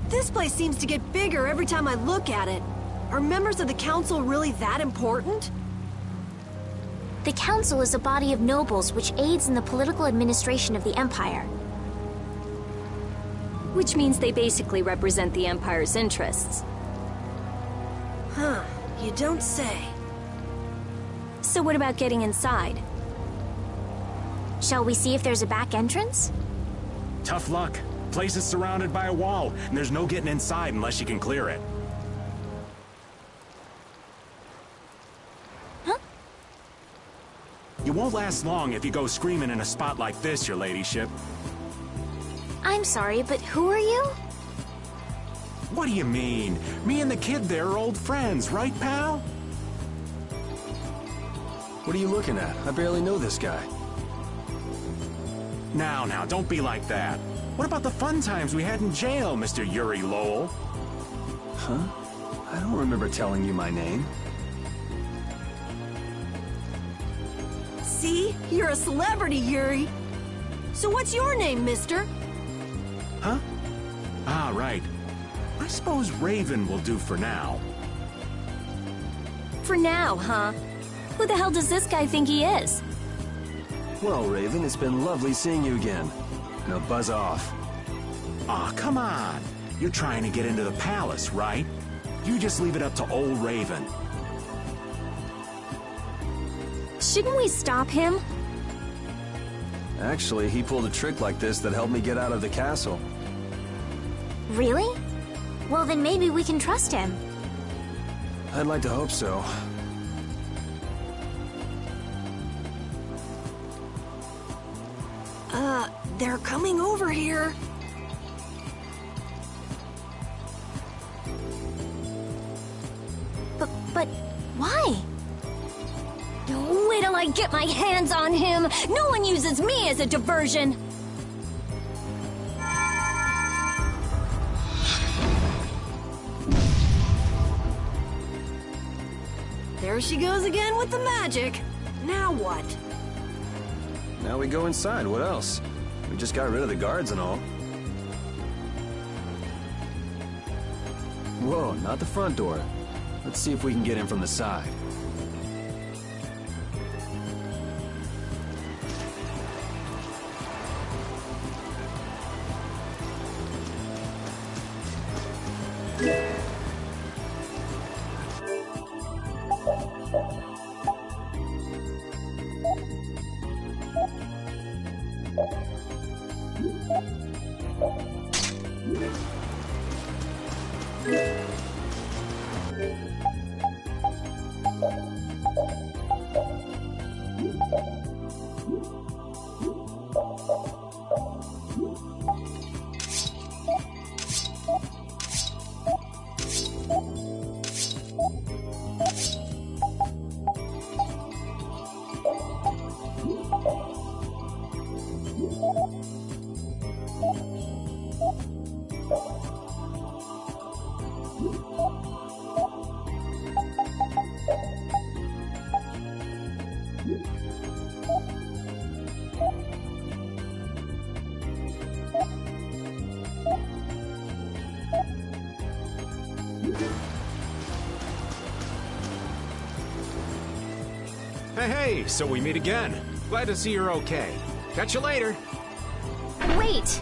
This place seems to get bigger every time I look at it. Are members of the Council really that important? The Council is a body of nobles which aids in the political administration of the Empire. Which means they basically represent the Empire's interests. Huh, you don't say. So what about getting inside? Shall we see if there's a back entrance? Tough luck. Place is surrounded by a wall, and there's no getting inside unless you can clear it. won't last long if you go screaming in a spot like this, your ladyship. I'm sorry, but who are you? What do you mean? Me and the kid there are old friends, right, pal? What are you looking at? I barely know this guy. Now, don't be like that. What about the fun times we had in jail, Mr. Yuri Lowell? Huh? I don't remember telling you my name. See? You're a celebrity, Yuri. So what's your name, mister? Huh? Ah, right. I suppose Raven will do for now. For now, huh? Who the hell does this guy think he is? Well, Raven, it's been lovely seeing you again. Now buzz off. Aw, come on. You're trying to get into the palace, right? You just leave it up to old Raven. Shouldn't we stop him? Actually, he pulled a trick like this that helped me get out of the castle. Really? Well, then maybe we can trust him. I'd like to hope so. They're coming over here. But why? Wait till I get my hands on him! No one uses me as a diversion! There she goes again with the magic. Now what? Now we go inside. What else? We just got rid of the guards and all. Whoa, not the front door. Let's see if we can get in from the side. Hey, so we meet again. Glad to see you're okay. Catch you later. Wait!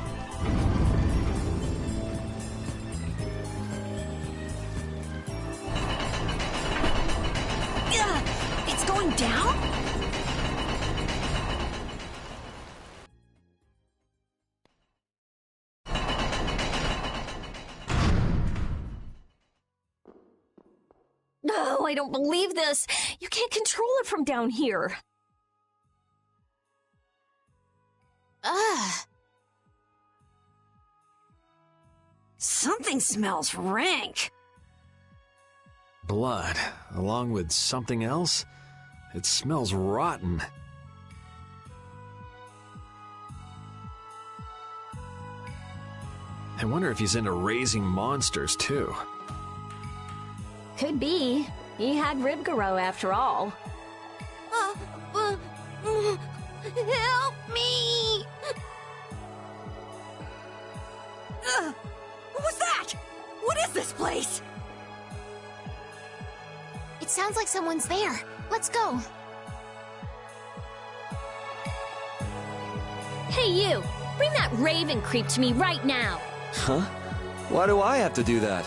It's going down? No, I don't believe this. You can't control it from down here. Ugh. Something smells rank. Blood, along with something else? It smells rotten. I wonder if he's into raising monsters, too. Could be. He had Ribgaro after all. Help me! What was that? What is this place? It sounds like someone's there. Let's go. Hey, you! Bring that Raven creep to me right now! Huh? Why do I have to do that?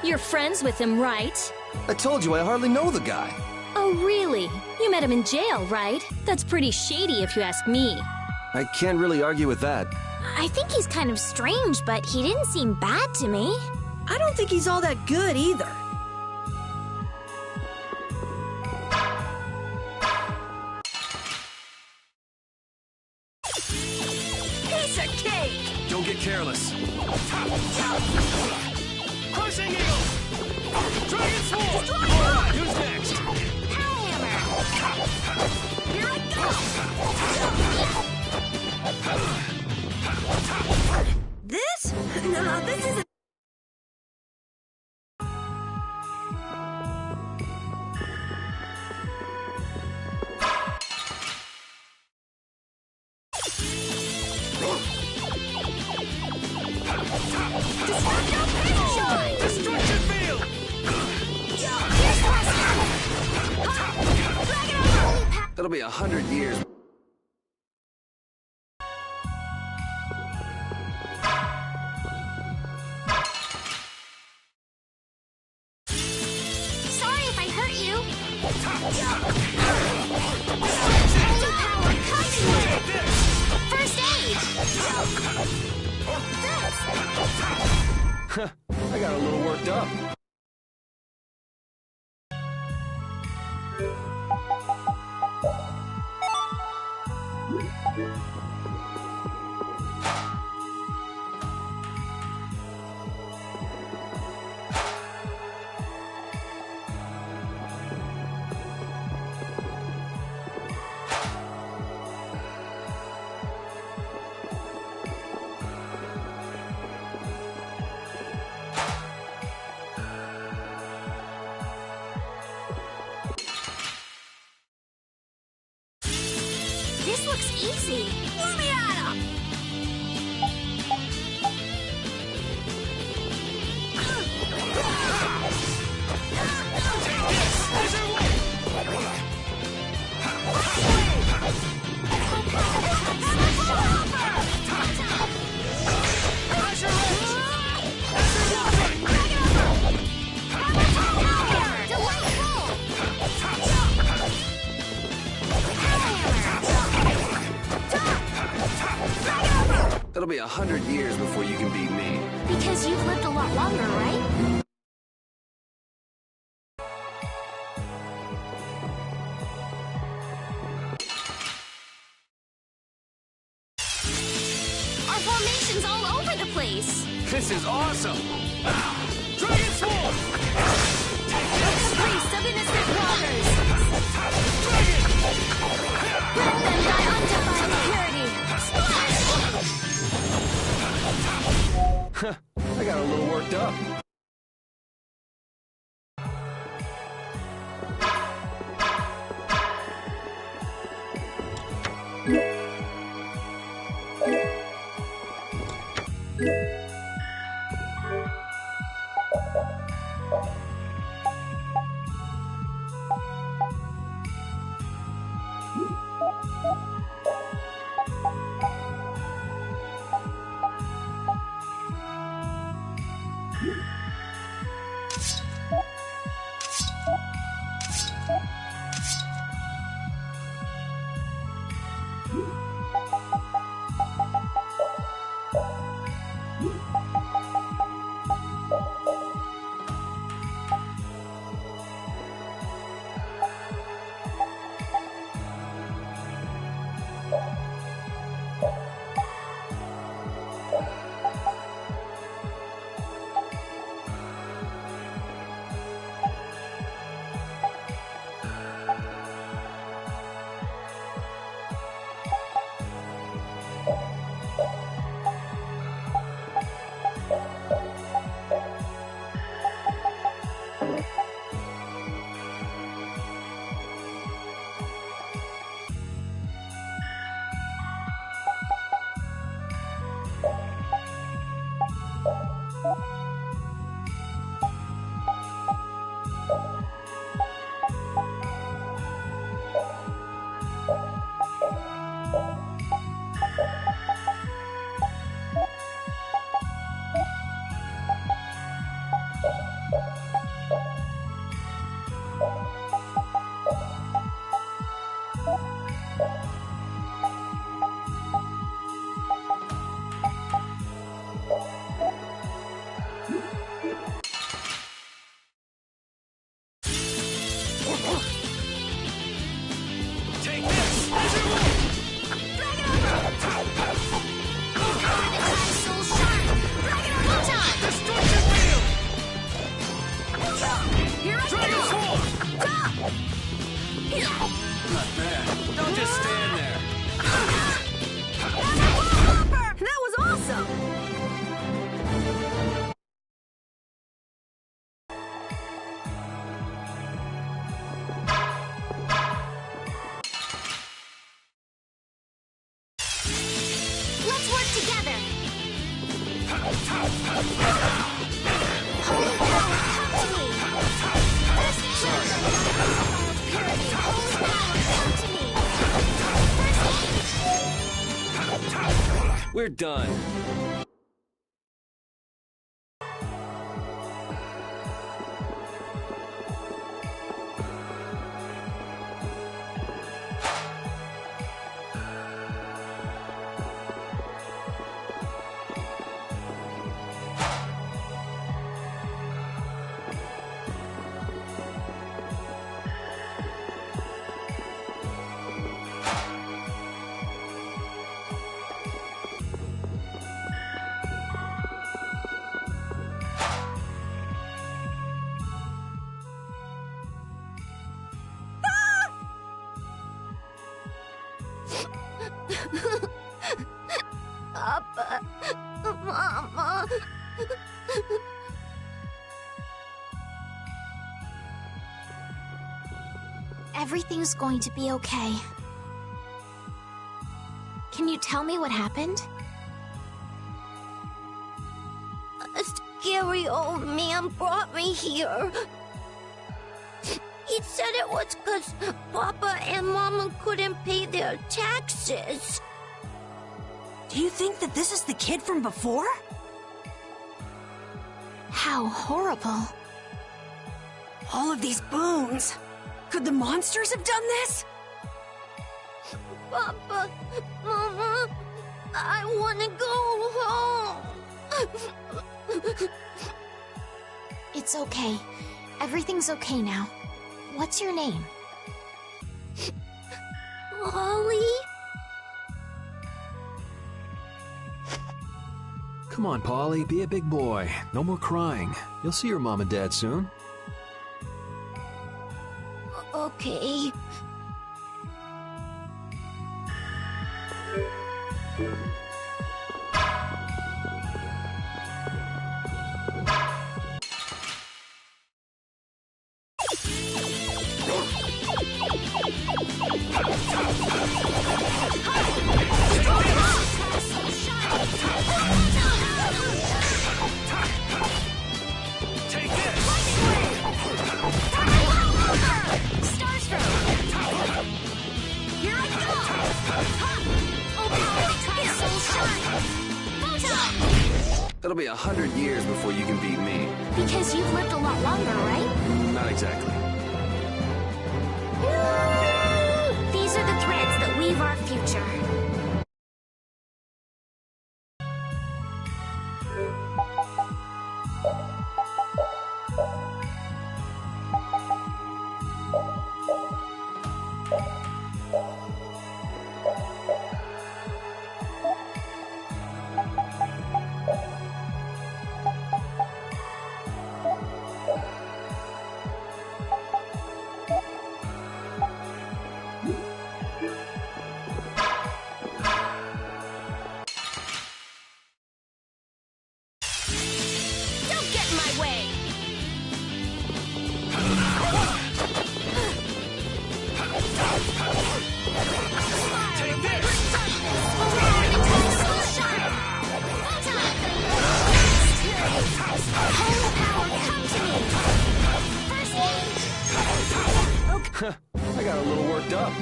You're friends with him, right? I told you I hardly know the guy. Oh, really? You met him in jail, right? That's pretty shady if you ask me. I can't really argue with that. I think he's kind of strange, but he didn't seem bad to me. I don't think he's all that good either. Alright, who's next? Power hammer! Here I go! This? No, this isn't... Destruction field! It'll be 100 years. Sorry if I hurt you. First aid! I got a little worked up. This looks easy. Let me at him! It'll be 100 years before you can beat me. Because you've lived a lot longer, right? Our formation's all over the place. This is awesome! Dragon Swarm! Priest of innocent waters. Let them die undefiled purity. I got a little worked up. Here we're done. Papa, Mama. Everything's going to be okay. Can you tell me what happened? A scary old man brought me here. He said it was because Papa and Mama couldn't pay their taxes. Do you think that this is the kid from before? How horrible. All of these bones. Could the monsters have done this? Papa, Mama, I want to go home. It's okay. Everything's okay now. What's your name? Ollie? Come on, Paulie, be a big boy. No more crying. You'll see your mom and dad soon. Okay. It'll be 100 years before you can beat me. Because you've lived a lot longer, right? Not exactly. These are the threads that weave our future. I got a little worked up.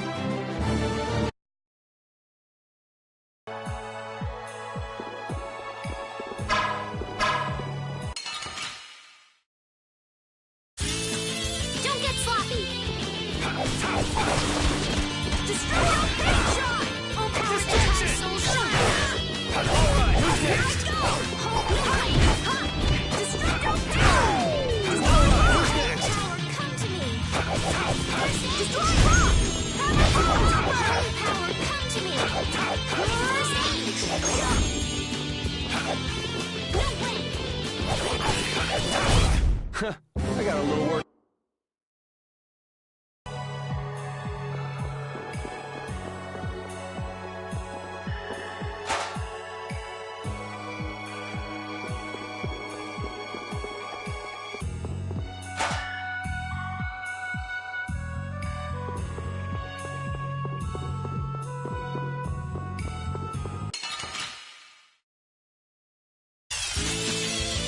Don't get sloppy! Destroy your big shot! All power to soul shine! Alright, who's next? Hold behind! Destroy your power! Come to me! Destroy rock! Power, come to me! No way! I got a little work.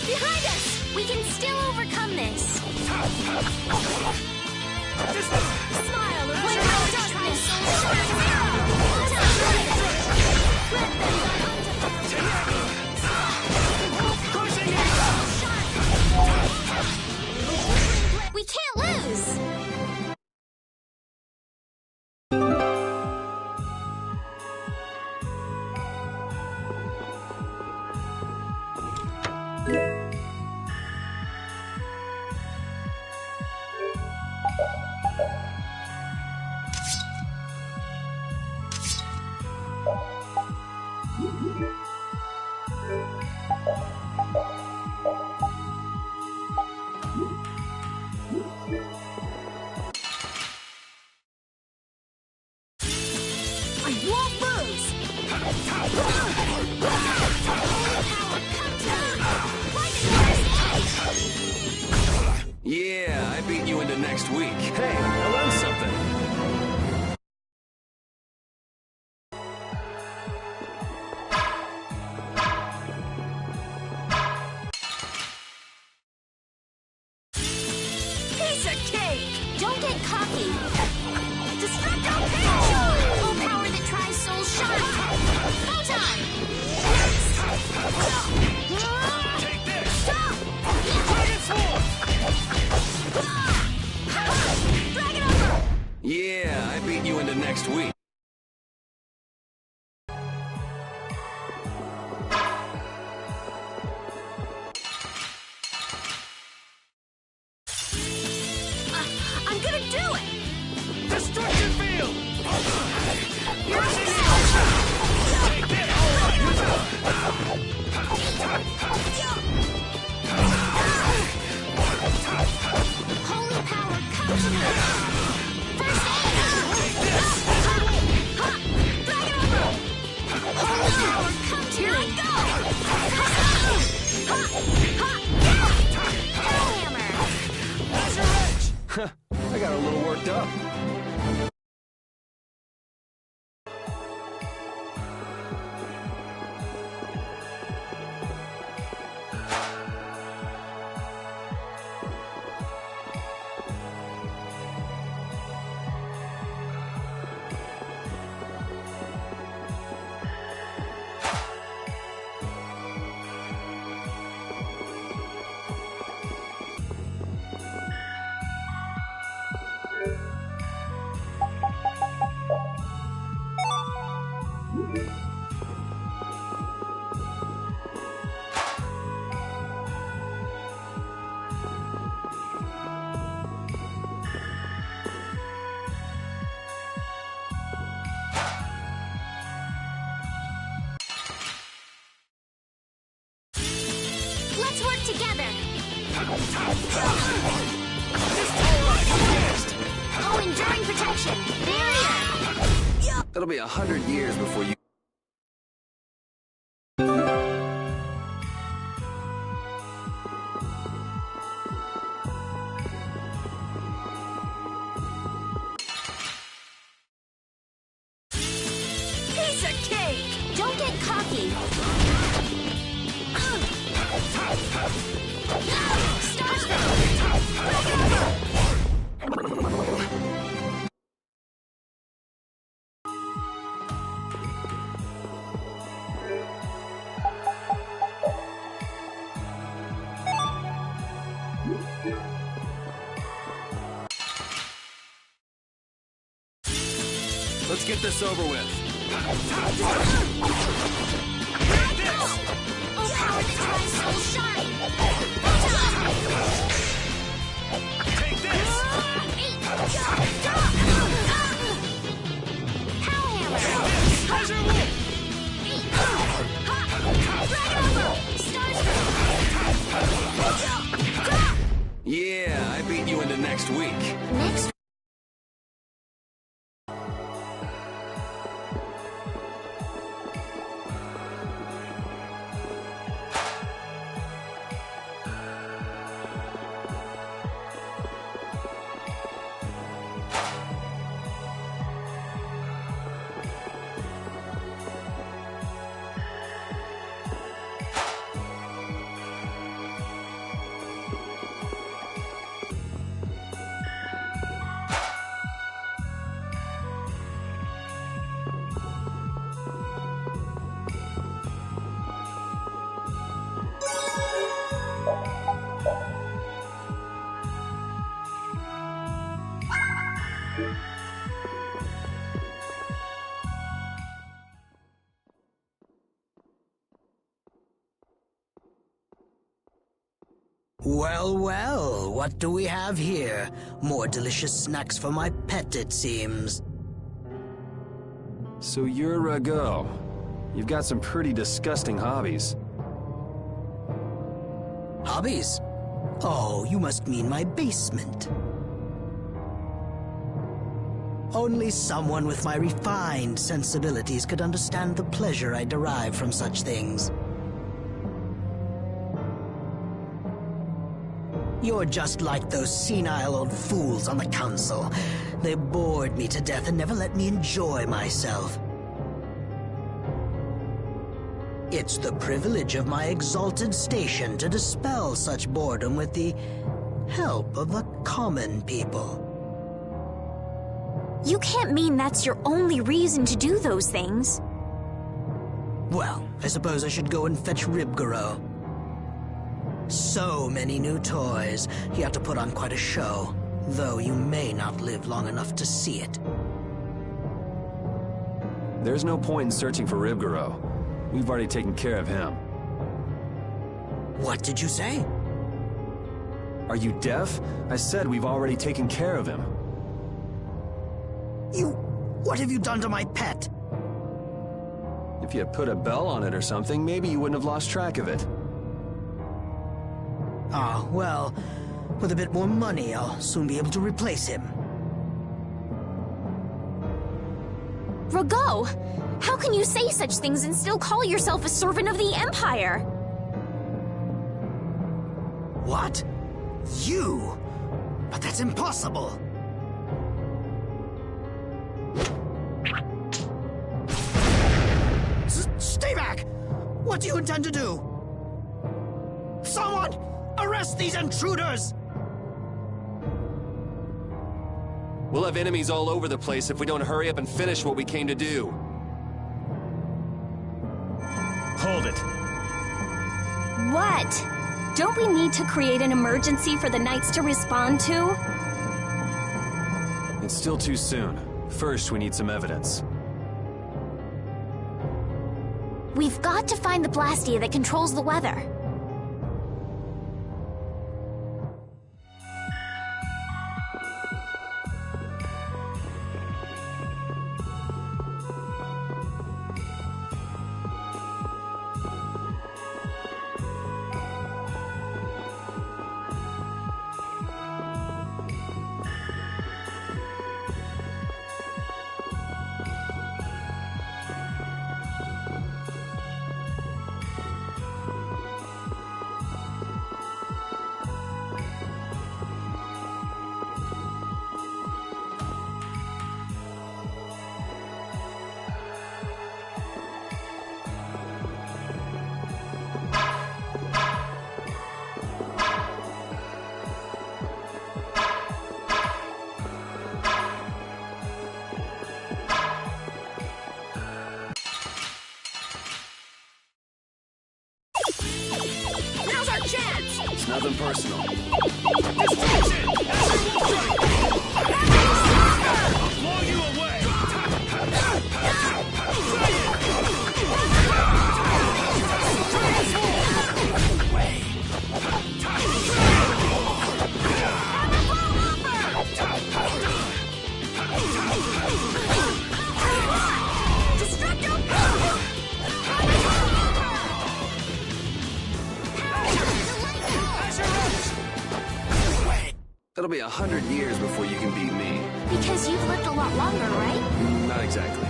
Behind us! We can still overcome this! Smile and blink out darkness! Let them Yeah, I beat you into next week. Hey, I learned something. Piece of cake! Don't get cocky! Destructo Pinch! Full power that tries soul shine! Photon! Take this! Stop! Dragon Sword! Dragon over! Yeah, I beat you into next week. I'm gonna do it! Destruction Field! You're up Take this! Holy power, come to me! First aid! Dragon over! Holy power, come to me! Here I go! Hellhammer! Laser Edge! I got a little worked up. Let's work together! Oh, enduring protection! Barrier! It'll be 100 years before you... Piece of cake! Don't get cocky! Let's get this over with. Oh, power that tries soul shine! Take this! Hellhammer! Laser Wolf! Dragon over! Starscream! Yeah, I beat you into next week. Next. Well, well, what do we have here? More delicious snacks for my pet, it seems. So you're Rago. You've got some pretty disgusting hobbies. Hobbies? Oh, you must mean my basement. Only someone with my refined sensibilities could understand the pleasure I derive from such things. You're just like those senile old fools on the council. They bored me to death and never let me enjoy myself. It's the privilege of my exalted station to dispel such boredom with the help of the common people. You can't mean that's your only reason to do those things. Well, I suppose I should go and fetch Ribgaro. So many new toys. You have to put on quite a show, though you may not live long enough to see it. There's no point in searching for Ribgaro. We've already taken care of him. What did you say? Are you deaf? I said we've already taken care of him. What have you done to my pet? If you had put a bell on it or something, maybe you wouldn't have lost track of it. Ah, well, with a bit more money, I'll soon be able to replace him. Rago! How can you say such things and still call yourself a servant of the Empire? What? You? But that's impossible! Stay back! What do you intend to do? Someone! Arrest these intruders! We'll have enemies all over the place if we don't hurry up and finish what we came to do. Hold it. What? Don't we need to create an emergency for the Knights to respond to? It's still too soon. First, we need some evidence. We've got to find the Blastia that controls the weather. Now's our chance! It's nothing personal. Destruction! Ezra will strike! I'll blow you away! It'll be 100 years before you can beat me. Because you've lived a lot longer, right? Not exactly.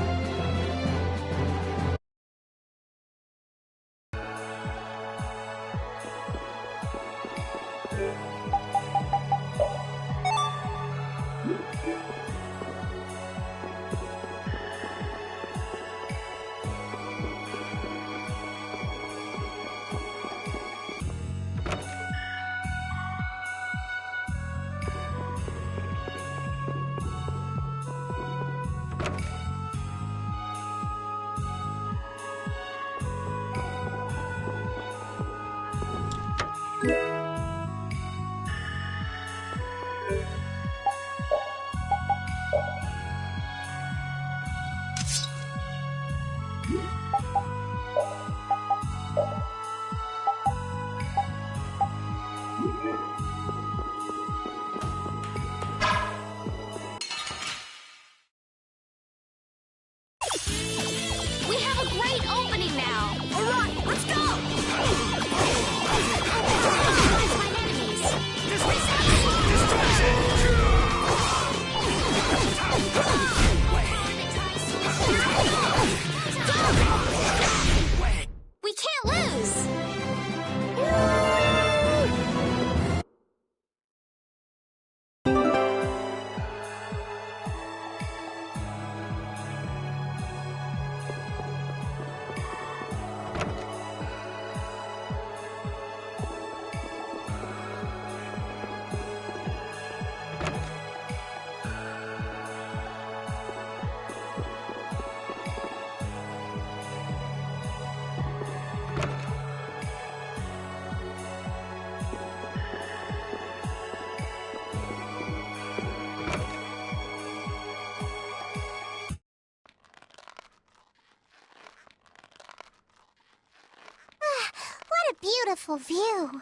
beautiful view.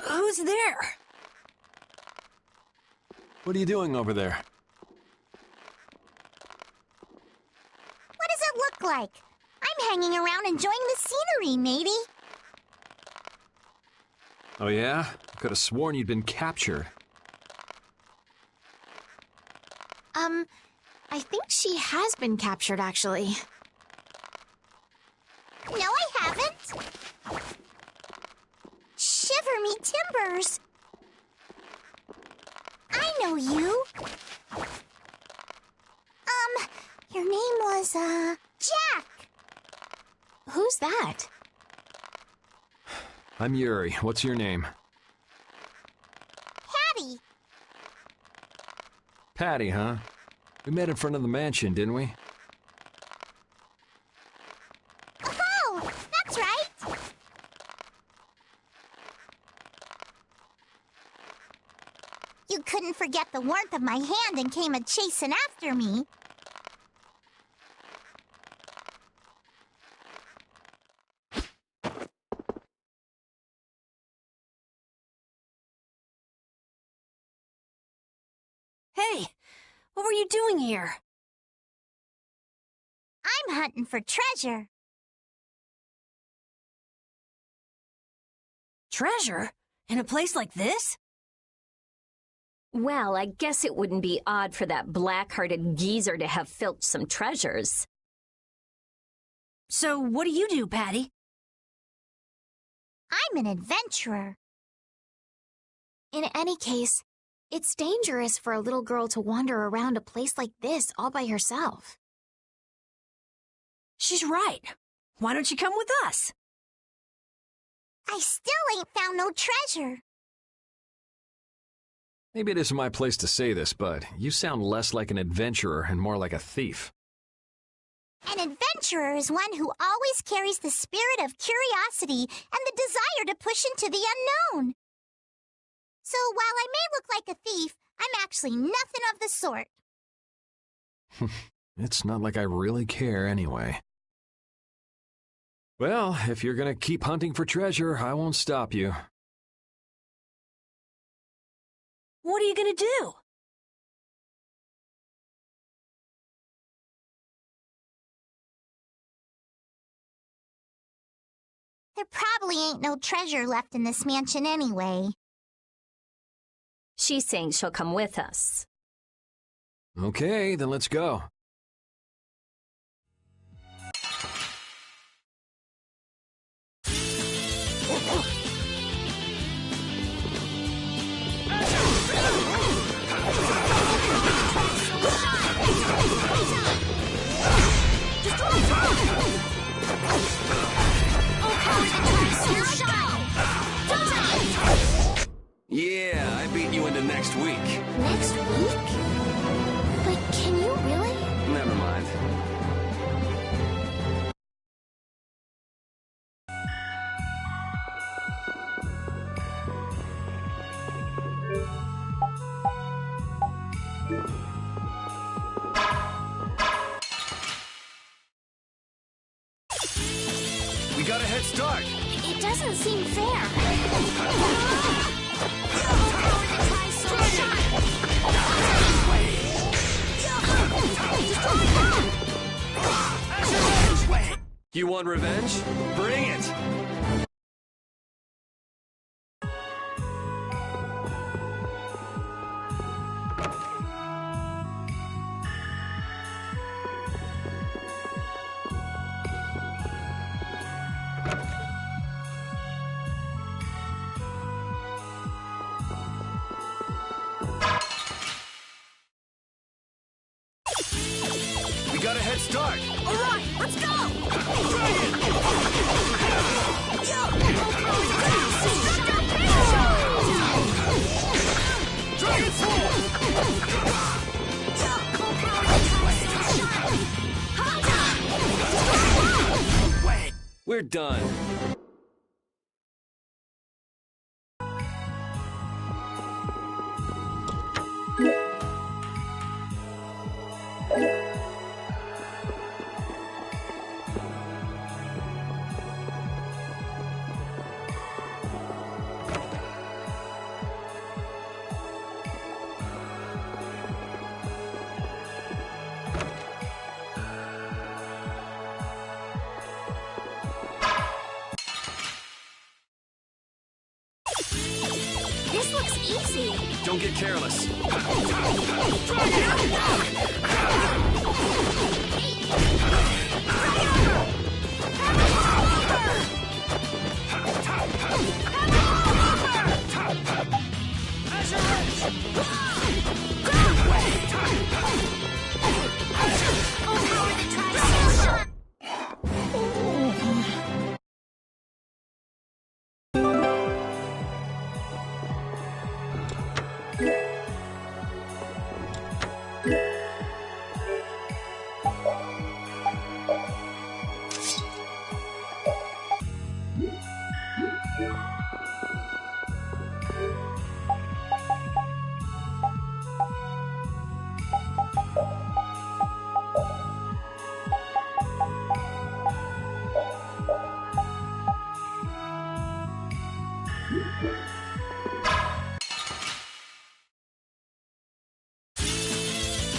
Who's there? What are you doing over there? What does it look like? I'm hanging around enjoying the scenery, matey. Oh yeah? I could have sworn you'd been captured. I think she has been captured, actually. No, I haven't. Shiver me timbers. I know you. Your name was, Jack. Who's that? I'm Yuri. What's your name? Patty. Patty, huh? We met in front of the mansion, didn't we? Oh, that's right. You couldn't forget the warmth of my hand and came a-chasing after me. Hey, what were you doing here? I'm hunting for treasure. Treasure? In a place like this? Well, I guess it wouldn't be odd for that black-hearted geezer to have filched some treasures. So what do you do, Patty? I'm an adventurer. In any case, it's dangerous for a little girl to wander around a place like this all by herself. She's right. Why don't you come with us? I still ain't found no treasure. Maybe it isn't my place to say this, but you sound less like an adventurer and more like a thief. An adventurer is one who always carries the spirit of curiosity and the desire to push into the unknown. So while I may look like a thief, I'm actually nothing of the sort. It's not like I really care anyway. Well, if you're gonna keep hunting for treasure, I won't stop you. What are you gonna do? There probably ain't no treasure left in this mansion anyway. She's saying she'll come with us. Okay, then let's go. Yeah, I beat you into next week. Next week? But can you really? Never mind. We got a head start. It doesn't seem fair. You want revenge? Bring it! We got a head start. All right, let's go! We're done. easy. Don't get careless.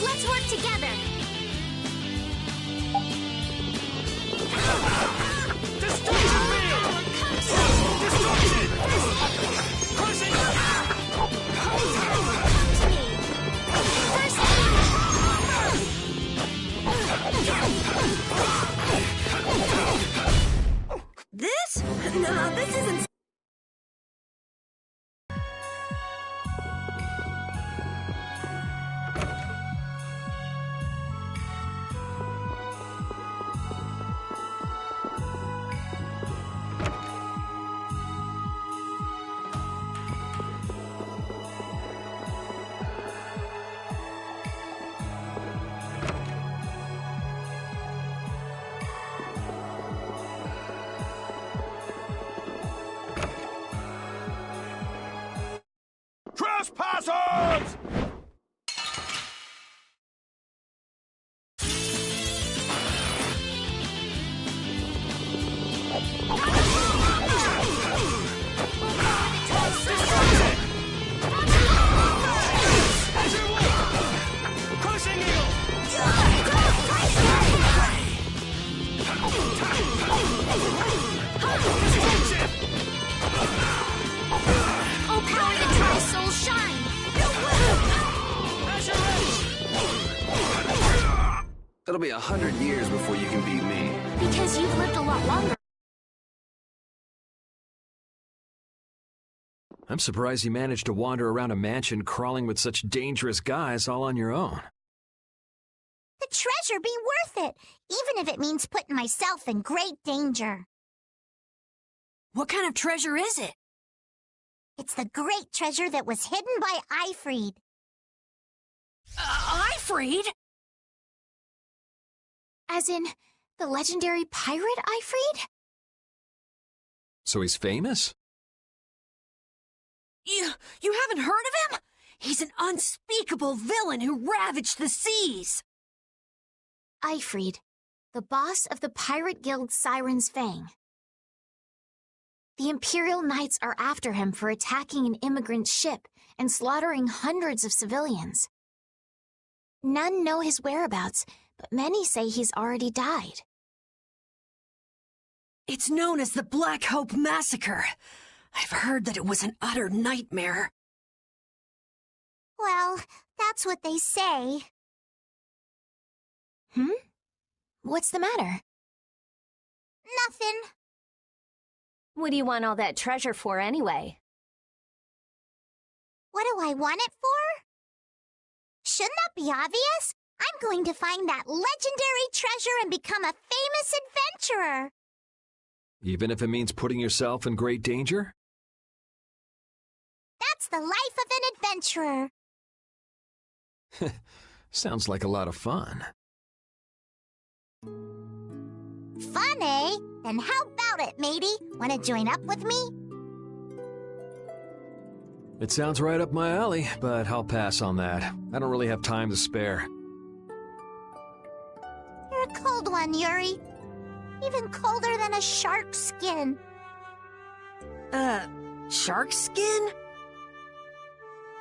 Let's work together. This? No, this isn't... Trespassers! Oh, power to Tri-Soul shine! It'll be 100 years before you can beat me. Because you've lived a lot longer. I'm surprised you managed to wander around a mansion crawling with such dangerous guys all on your own. The treasure be worth it, even if it means putting myself in great danger. What kind of treasure is it? It's the great treasure that was hidden by Ifried. Ifried? As in, the legendary pirate Ifried? So he's famous? You haven't heard of him? He's an unspeakable villain who ravaged the seas. Ifried, the boss of the pirate guild Siren's Fang. The Imperial Knights are after him for attacking an immigrant ship and slaughtering hundreds of civilians. None know his whereabouts, but many say he's already died. It's known as the Black Hope Massacre. I've heard that it was an utter nightmare. Well, that's what they say. What's the matter? Nothing. What do you want all that treasure for anyway? What do I want it for? Shouldn't that be obvious? I'm going to find that legendary treasure and become a famous adventurer. Even if it means putting yourself in great danger? That's the life of an adventurer. Sounds like a lot of fun. Fun, eh? Then how about it, matey? Want to join up with me? It sounds right up my alley, but I'll pass on that. I don't really have time to spare. You're a cold one, Yuri. Even colder than a shark's skin. Shark skin?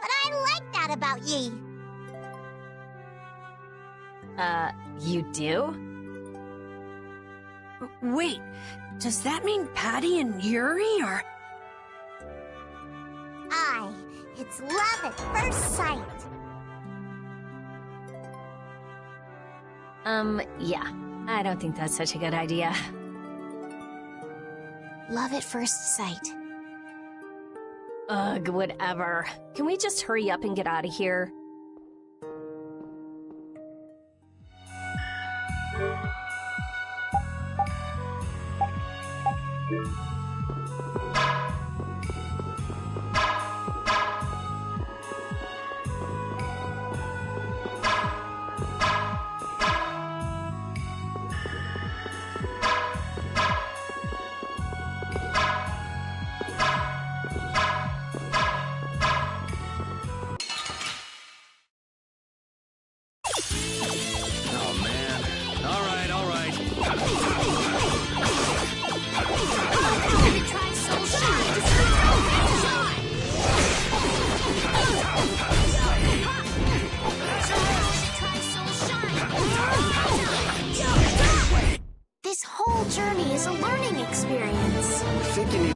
But I like that about ye. You do? Wait, does that mean Patty and Yuri are... Aye, It's love at first sight. Yeah. I don't think that's such a good idea. Love at first sight. Ugh, whatever. Can we just hurry up and get out of here? This whole journey is a learning experience. I think you need...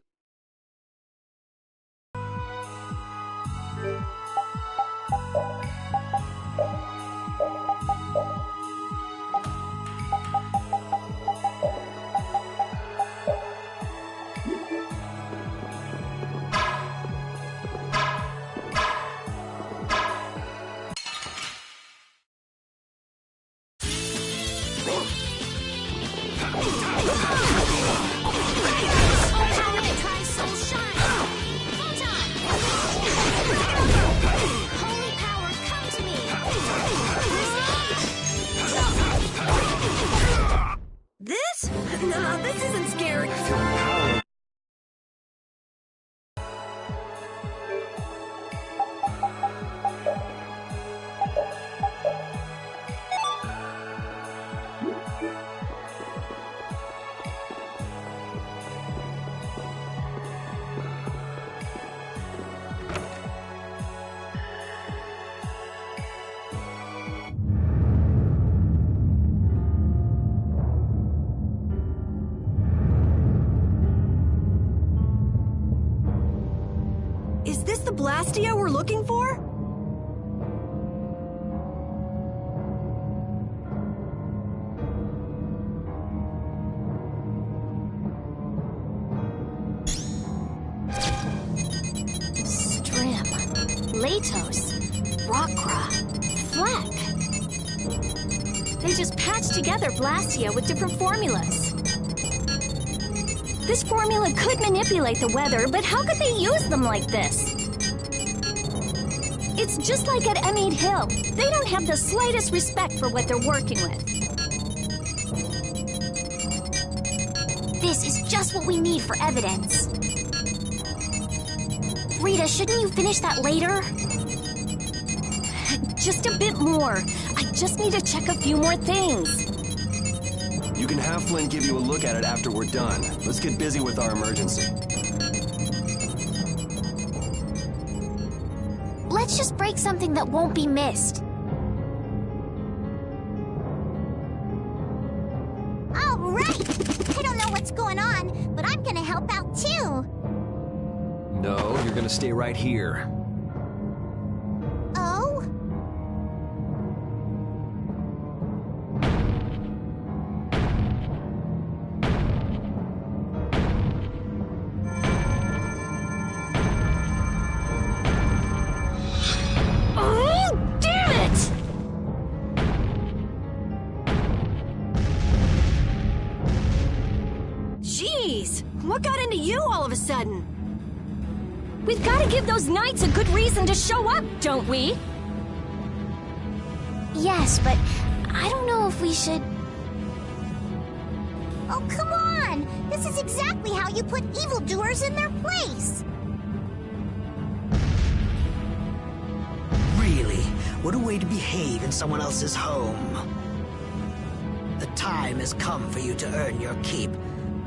This? Nah, this isn't scary. Is this the Blastia we're looking for? Strim, Latos, Rockra, Fleck. They just patched together Blastia with different formulas. This formula could manipulate the weather, but how could they use them like this? It's just like at Emmade Hill. They don't have the slightest respect for what they're working with. This is just what we need for evidence. Rita, shouldn't you finish that later? Just a bit more. I just need to check a few more things. You can have Flynn give you a look at it after we're done. Let's get busy with our emergency. Let's just break something that won't be missed. All right! I don't know what's going on, but I'm gonna help out too. No, you're gonna stay right here. Oh? What got into you all of a sudden? We've got to give those knights a good reason to show up, don't we? Yes, but I don't know if we should... Oh, come on! This is exactly how you put evildoers in their place! Really? What a way to behave in someone else's home. The time has come for you to earn your keep.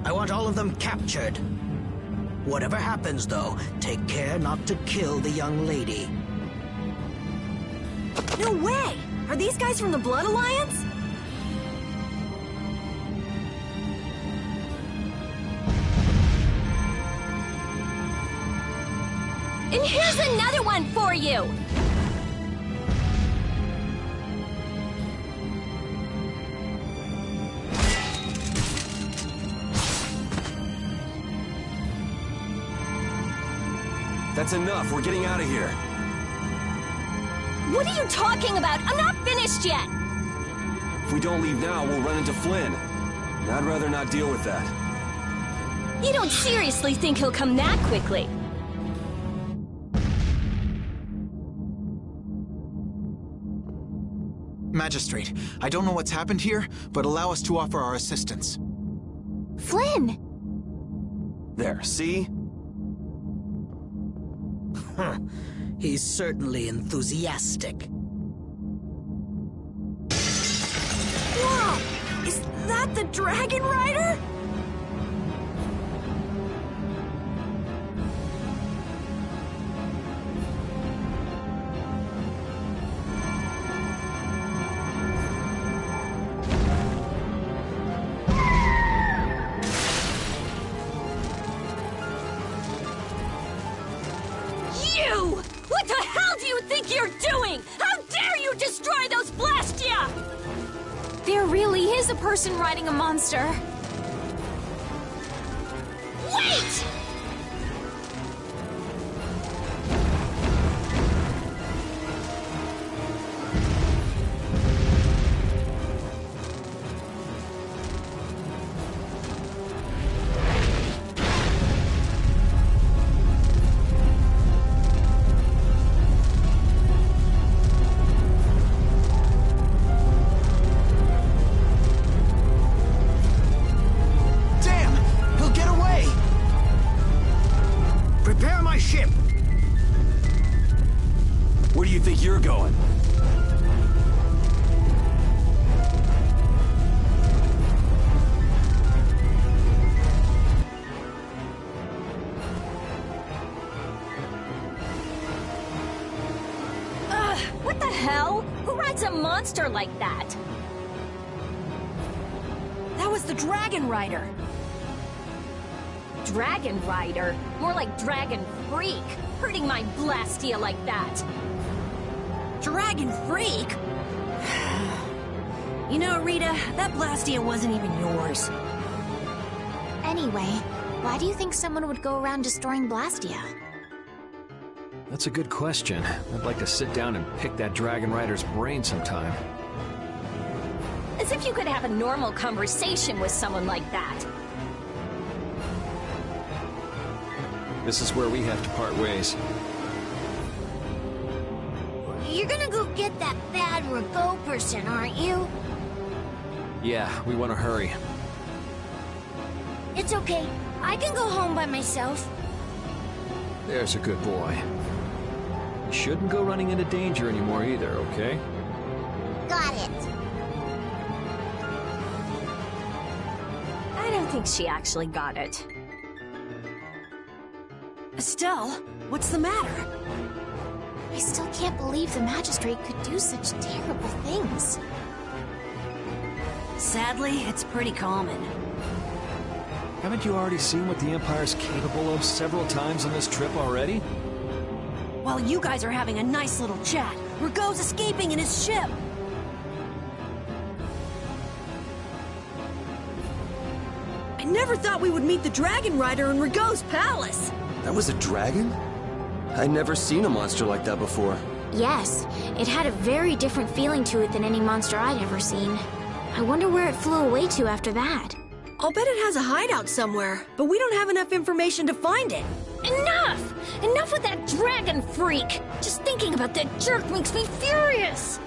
I want all of them captured. Whatever happens, though, take care not to kill the young lady. No way! Are these guys from the Blood Alliance? And here's another one for you! That's enough. We're getting out of here. What are you talking about? I'm not finished yet! If we don't leave now, we'll run into Flynn. And I'd rather not deal with that. You don't seriously think he'll come that quickly? Magistrate, I don't know what's happened here, but allow us to offer our assistance. Flynn! There, see? Huh. He's certainly enthusiastic. Whoa! Is that the Dragon Rider? You! What the hell do you think you're doing? How dare you destroy those Blastia! There really is a person riding a monster. Wait! Prepare my ship! Where do you think you're going? What the hell? Who rides a monster like that? That was the Dragon Rider. Dragon Rider? More like Dragon Freak, hurting my Blastia like that. Dragon Freak? You know, Rita, that Blastia wasn't even yours. Anyway, why do you think someone would go around destroying Blastia? That's a good question. I'd like to sit down and pick that Dragon Rider's brain sometime. As if you could have a normal conversation with someone like that. This is where we have to part ways. You're gonna go get that bad Rago person, aren't you? Yeah, we want to hurry. It's okay. I can go home by myself. There's a good boy. You shouldn't go running into danger anymore either, okay? Got it. I don't think she actually got it. Estelle, what's the matter? I still can't believe the Magistrate could do such terrible things. Sadly, it's pretty common. Haven't you already seen what the Empire's capable of several times on this trip already? While you guys are having a nice little chat, Rago's escaping in his ship. I never thought we would meet the Dragon Rider in Rago's palace. That was a dragon? I'd never seen a monster like that before. Yes, it had a very different feeling to it than any monster I'd ever seen. I wonder where it flew away to after that. I'll bet it has a hideout somewhere, but we don't have enough information to find it. Enough! Enough with that Dragon Freak! Just thinking about that jerk makes me furious!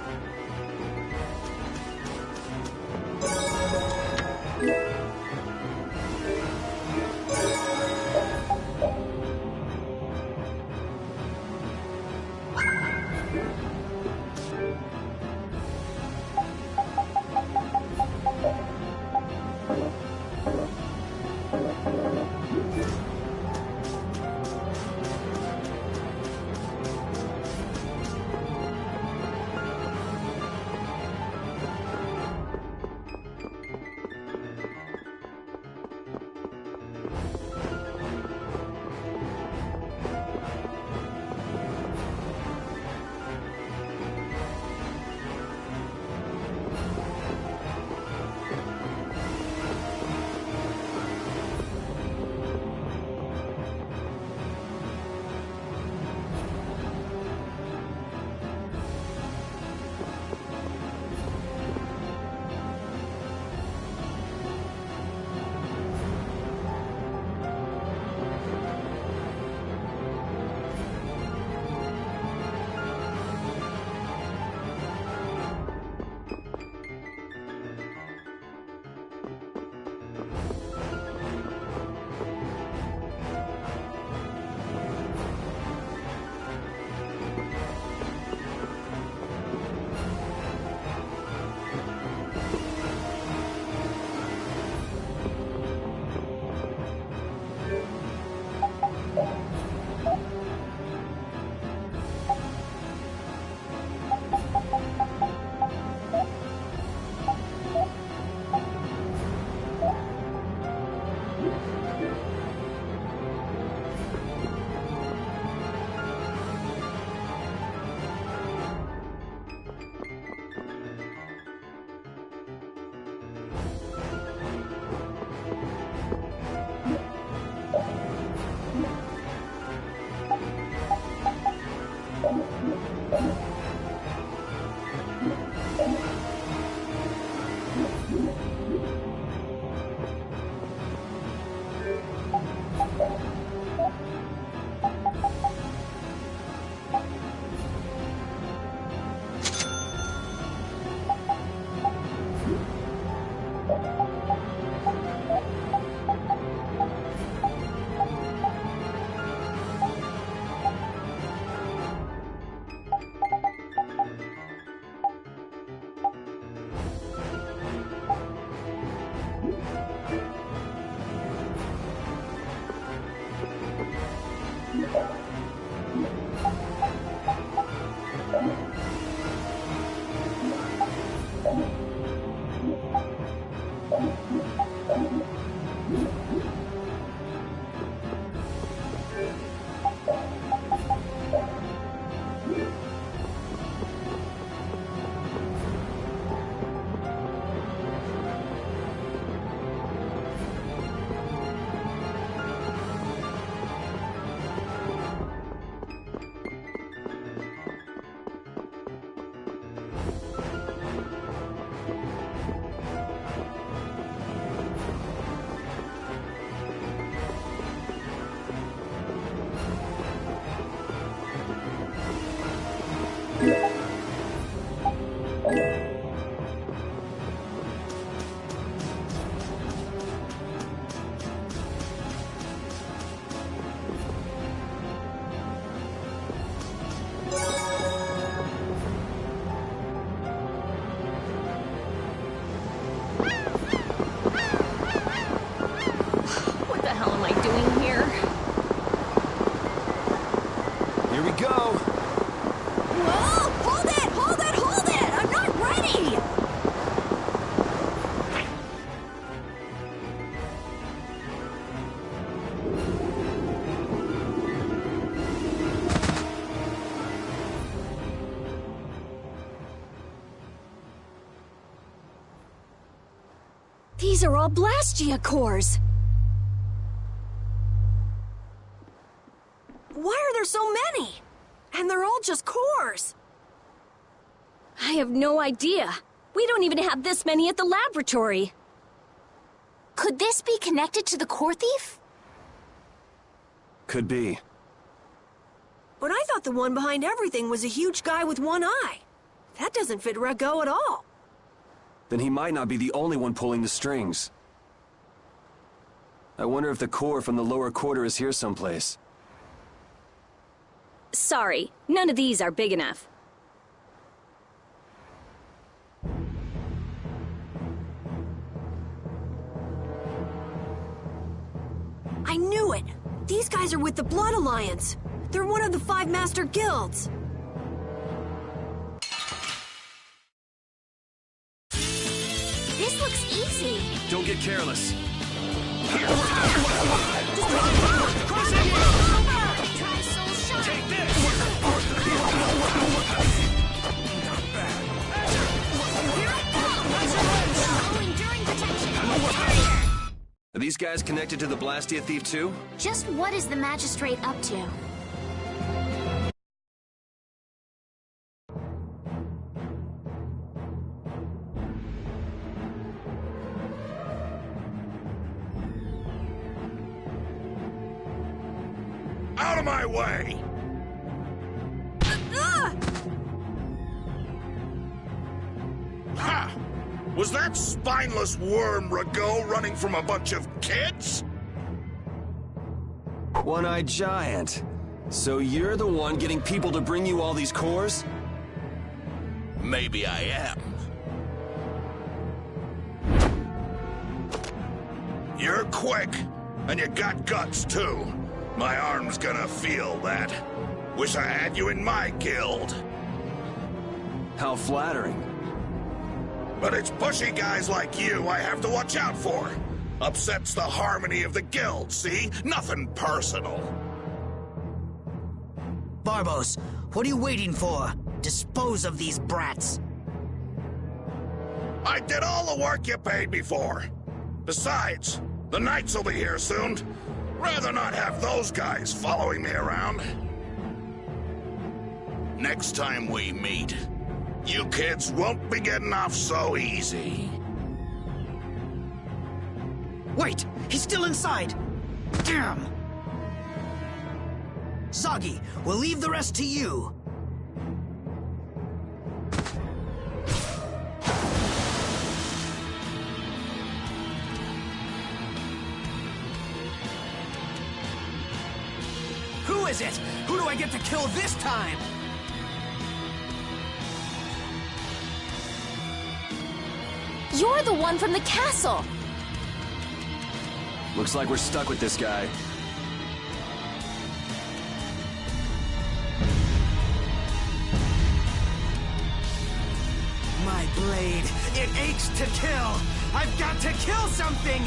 These are all Blastia cores! Why are there so many? And they're all just cores! I have no idea. We don't even have this many at the laboratory. Could this be connected to the core thief? Could be. But I thought the one behind everything was a huge guy with one eye. That doesn't fit Rago at all. Then he might not be the only one pulling the strings. I wonder if the core from the lower quarter is here someplace. Sorry, none of these are big enough. I knew it! These guys are with the Blood Alliance. They're one of the 5 master guilds. This looks easy. Don't get careless. Are these guys connected to the Blastia thief too? Just what is the magistrate up to? Out of my way! Ha! Was that spineless worm Rago running from a bunch of kids? One-eyed giant. So you're the one getting people to bring you all these cores? Maybe I am. You're quick, and you got guts too. My arm's gonna feel that. Wish I had you in my guild. How flattering. But it's pushy guys like you I have to watch out for. Upsets the harmony of the guild, see? Nothing personal. Barbos, what are you waiting for? Dispose of these brats. I did all the work you paid me for. Besides, the Knights will be here soon. Rather not have those guys following me around. Next time we meet, you kids won't be getting off so easy. Wait! He's still inside! Damn! Zoggy, we'll leave the rest to you. Who is it? Who do I get to kill this time? You're the one from the castle! Looks like we're stuck with this guy. My blade, it aches to kill! I've got to kill something!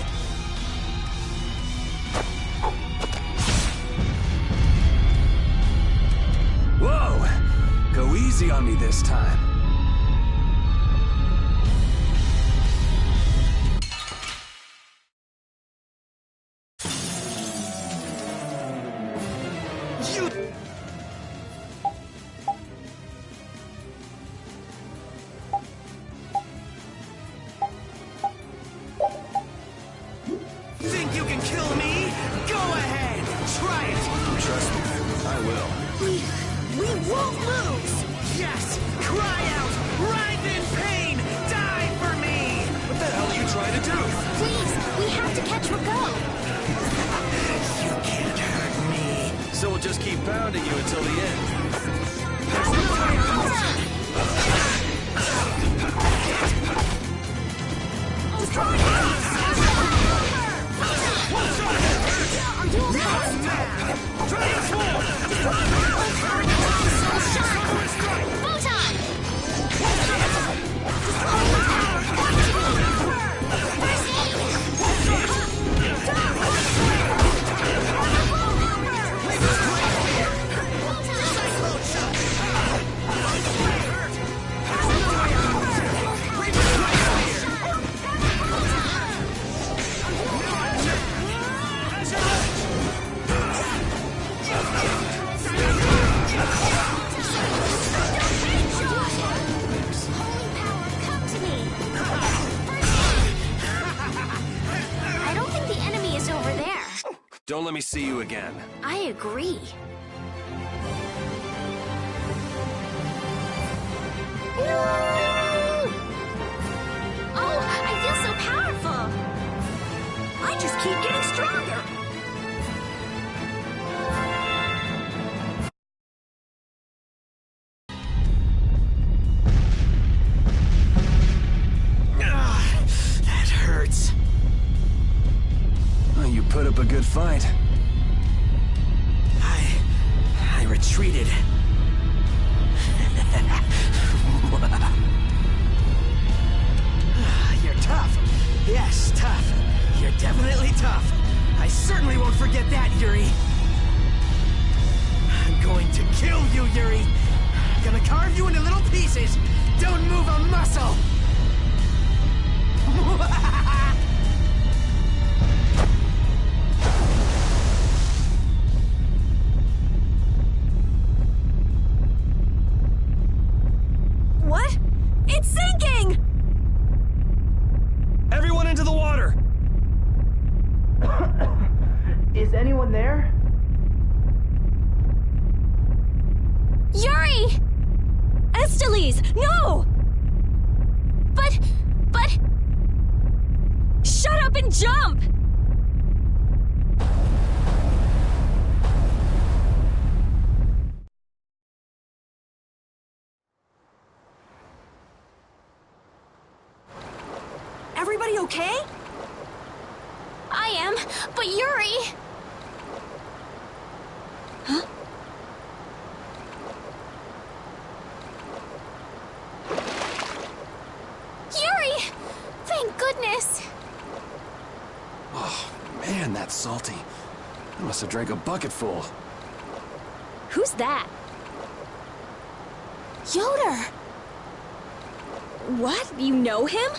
Whoa! Go easy on me this time. Think you can kill me? Go ahead! Try it! Trust me, I will. We won't lose! Yes! Cry out! Writhe in pain! Die for me! What the hell are you trying to do? Please, we have to catch Rago! You can't hurt me. So we'll just keep pounding you until the end. Don't let me see you again. I agree. Oh, I feel so powerful. I just keep getting stronger. That hurts. Oh, you put up a good fight. I retreated. You're tough. Yes, tough. You're definitely tough. I certainly won't forget that, Yuri. I'm going to kill you, Yuri. I'm gonna carve you into little pieces. Don't move a muscle. What? It's sinking! Everyone into the water! Is anyone there? Yuri! Esteliz, no! But... Shut up and jump! Everybody okay? I am, but Yuri... Huh? Yuri! Thank goodness! Oh, man, that's salty. I must have drank a bucketful. Who's that? Yoder! What? You know him?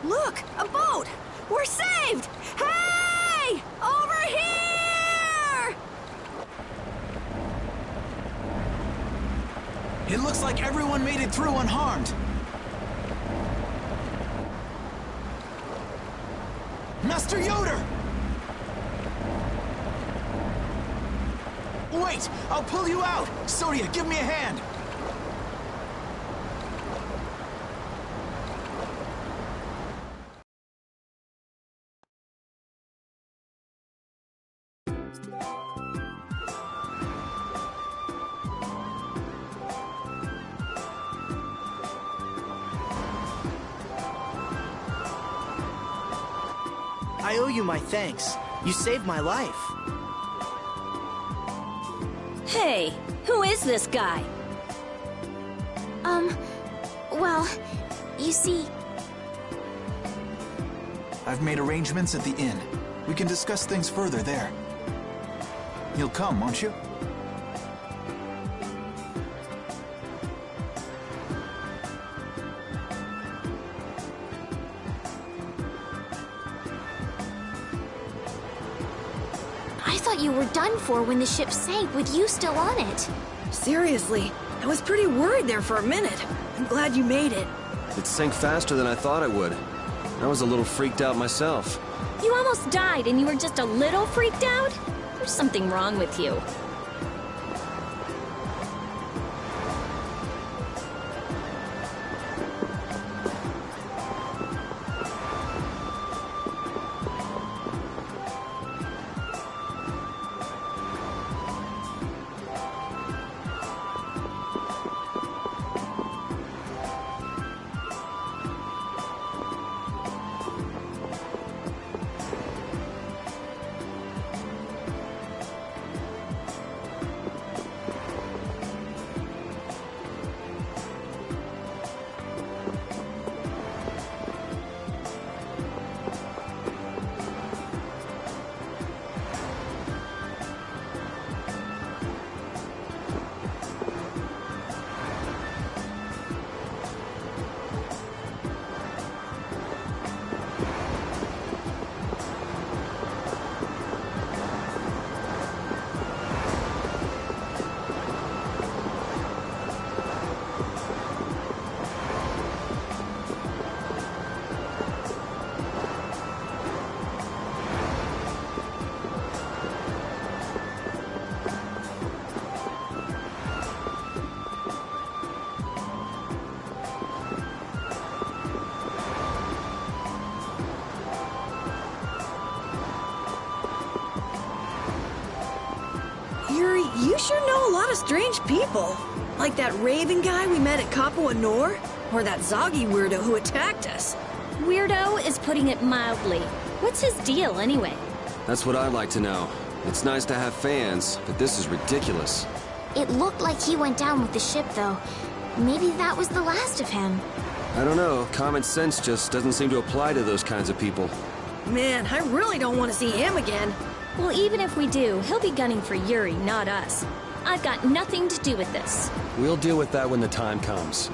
Look, a boat! We're saved! Hey! Over here! It looks like everyone made it through unharmed. Master Yoder! Wait! I'll pull you out! Sodia, give me a hand! I owe you my thanks. You saved my life. Hey, who is this guy? Well, you see... I've made arrangements at the inn. We can discuss things further there. You'll come, won't you? I thought you were done for when the ship sank with you still on it. Seriously, I was pretty worried there for a minute. I'm glad you made it. It sank faster than I thought it would. I was a little freaked out myself. You almost died and you were just a little freaked out? There's something wrong with you. Yuri, you sure know a lot of strange people. Like that Raven guy we met at Capua Nor? Or that Zoggy weirdo who attacked us. Weirdo is putting it mildly. What's his deal, anyway? That's what I'd like to know. It's nice to have fans, but this is ridiculous. It looked like he went down with the ship, though. Maybe that was the last of him. I don't know. Common sense just doesn't seem to apply to those kinds of people. Man, I really don't want to see him again. Well, even if we do, he'll be gunning for Yuri, not us. I've got nothing to do with this. We'll deal with that when the time comes.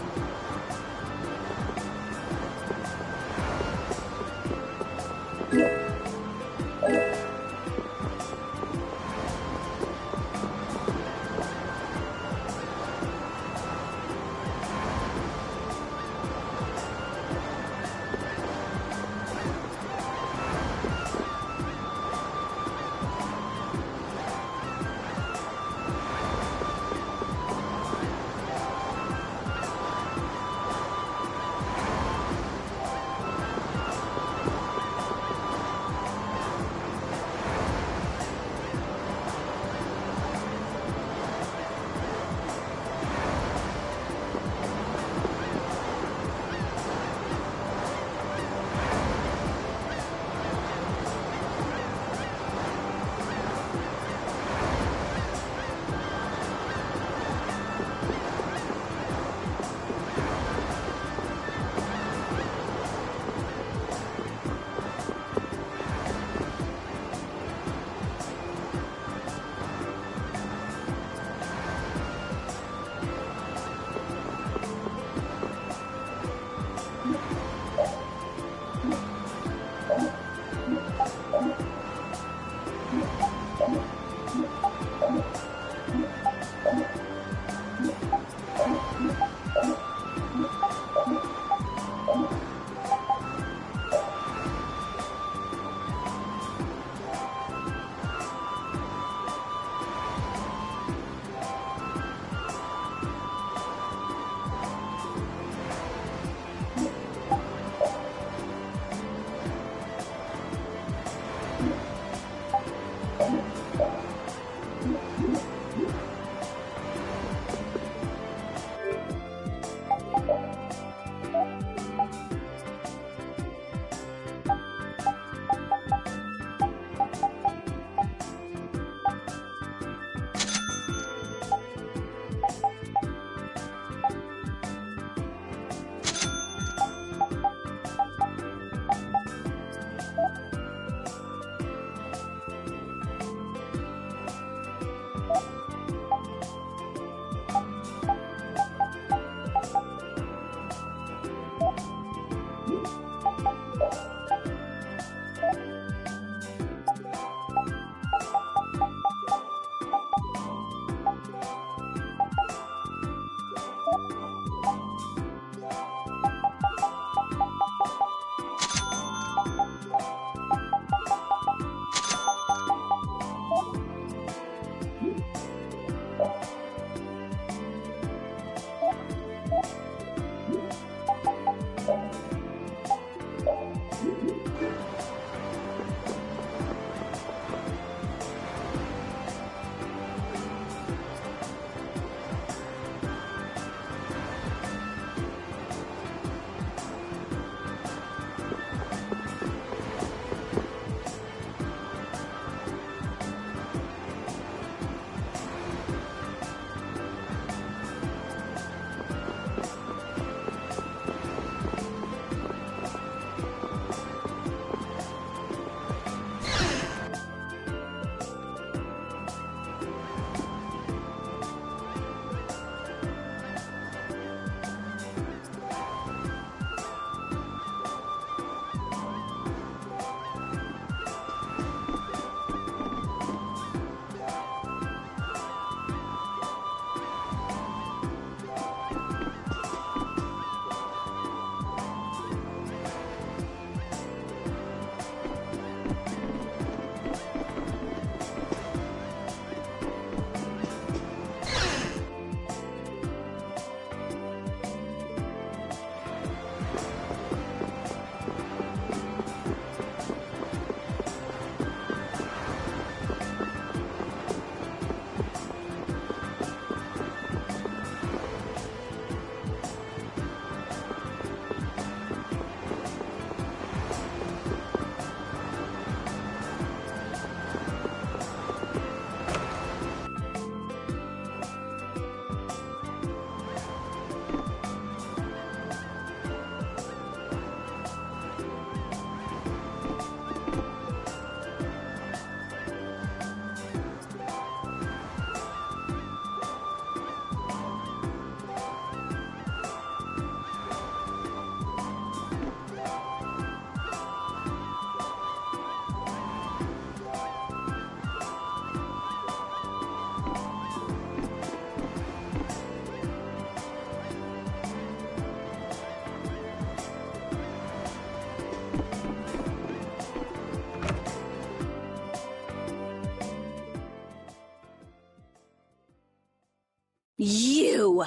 You!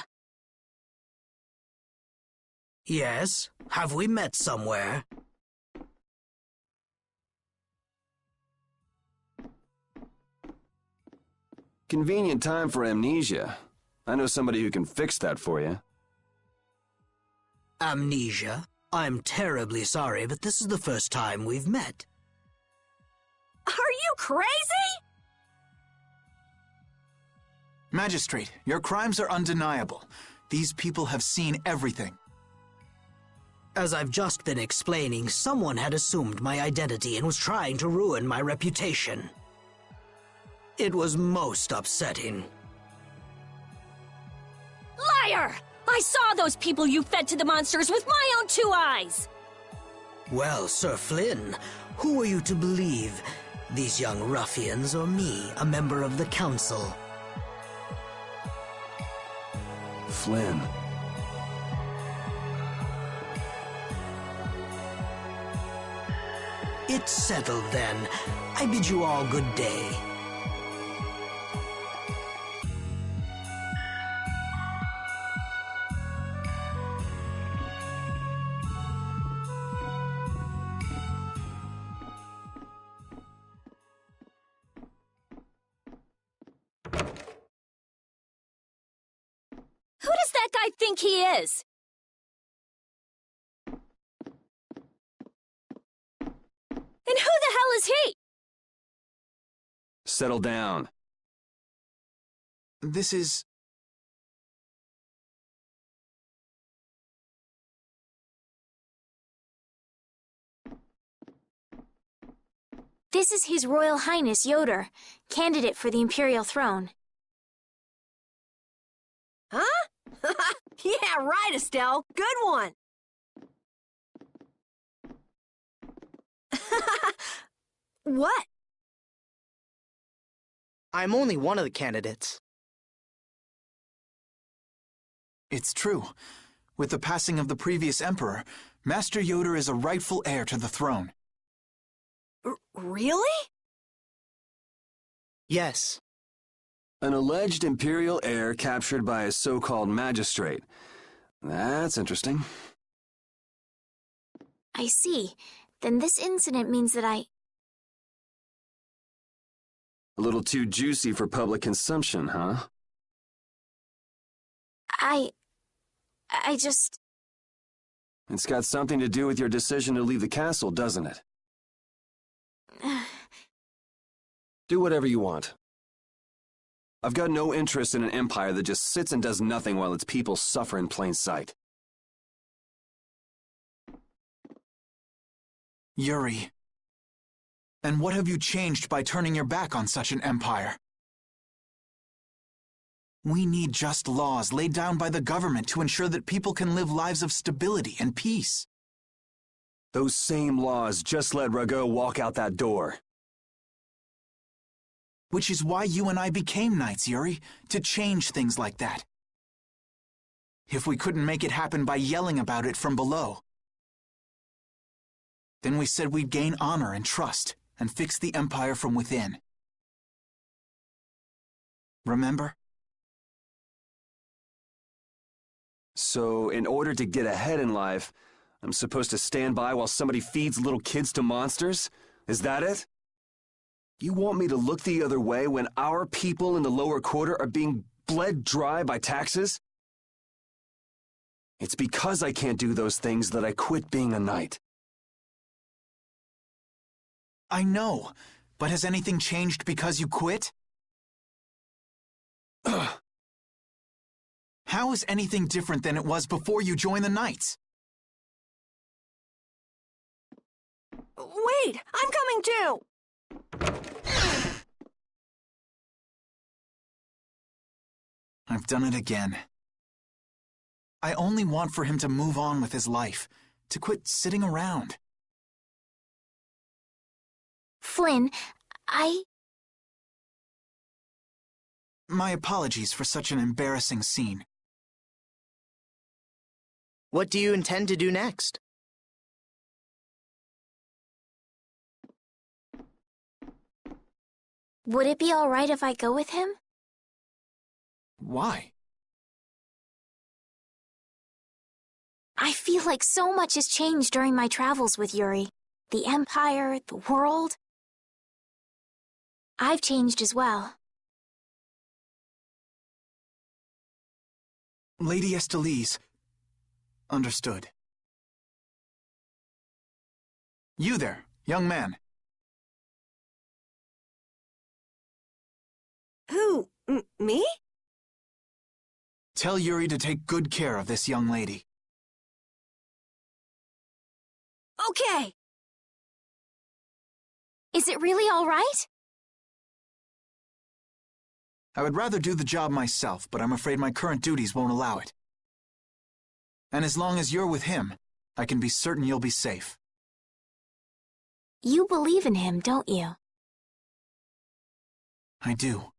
Yes? Have we met somewhere? Convenient time for amnesia. I know somebody who can fix that for you. Amnesia? I'm terribly sorry, but this is the first time we've met. Are you crazy? Magistrate, your crimes are undeniable. These people have seen everything. As I've just been explaining, someone had assumed my identity and was trying to ruin my reputation. It was most upsetting. Liar! I saw those people you fed to the monsters with my own 2 eyes! Well, Sir Flynn, who are you to believe? These young ruffians or me, a member of the council? Flynn. It's settled then. I bid you all good day. Who does that guy think he is? And who the hell is he? Settle down. This is... This is His Royal Highness Yoder, candidate for the Imperial throne. Huh? Yeah, right, Estelle. Good one. What? I'm only one of the candidates. It's true. With the passing of the previous emperor, Master Yoder is a rightful heir to the throne. Really? Yes. An alleged Imperial heir captured by a so-called magistrate. That's interesting. I see. Then this incident means that A little too juicy for public consumption, huh? I just... It's got something to do with your decision to leave the castle, doesn't it? Do whatever you want. I've got no interest in an empire that just sits and does nothing while its people suffer in plain sight. Yuri. And what have you changed by turning your back on such an empire? We need just laws laid down by the government to ensure that people can live lives of stability and peace. Those same laws just let Rago walk out that door. Which is why you and I became knights, Yuri, to change things like that. If we couldn't make it happen by yelling about it from below, then we said we'd gain honor and trust and fix the empire from within. Remember? So, in order to get ahead in life, I'm supposed to stand by while somebody feeds little kids to monsters? Is that it? You want me to look the other way when our people in the lower quarter are being bled dry by taxes? It's because I can't do those things that I quit being a knight. I know, but has anything changed because you quit? How is anything different than it was before you joined the Knights? Wait, I'm coming too! I've done it again. I only want for him to move on with his life, to quit sitting around. Flynn, My apologies for such an embarrassing scene. What do you intend to do next? Would it be all right if I go with him? Why? I feel like so much has changed during my travels with Yuri. The Empire, the world. I've changed as well. Lady Estelise. Understood. You there, young man. Who? Me? Tell Yuri to take good care of this young lady. Okay. Is it really all right? I would rather do the job myself, but I'm afraid my current duties won't allow it. And as long as you're with him, I can be certain you'll be safe. You believe in him, don't you? I do.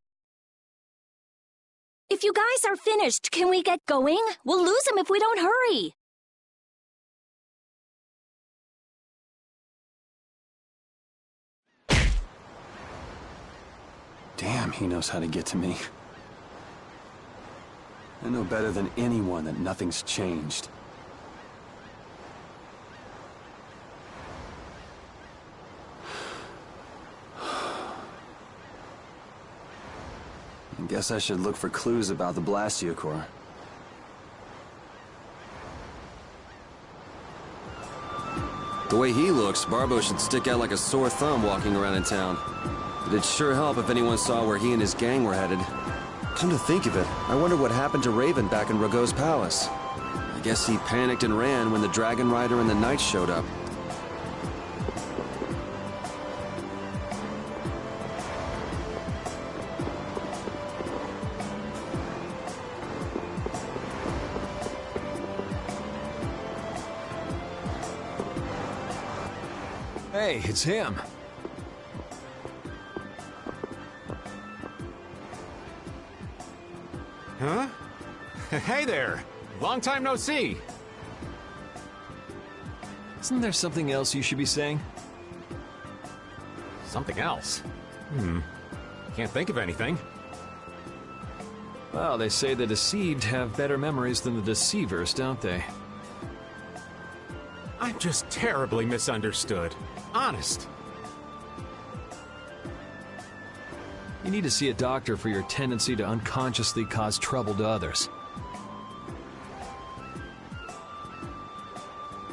If you guys are finished, can we get going? We'll lose him if we don't hurry. Damn, he knows how to get to me. I know better than anyone that nothing's changed. I guess I should look for clues about the Blastia Core. The way he looks, Barbo should stick out like a sore thumb walking around in town. It'd sure help if anyone saw where he and his gang were headed. Come to think of it, I wonder what happened to Raven back in Rago's palace. I guess he panicked and ran when the Dragon Rider and the Knights showed up. Hey, it's him. Huh? Hey there! Long time no see! Isn't there something else you should be saying? Something else? Can't think of anything. Well, they say the deceived have better memories than the deceivers, don't they? I'm just terribly misunderstood. Honest. You need to see a doctor for your tendency to unconsciously cause trouble to others.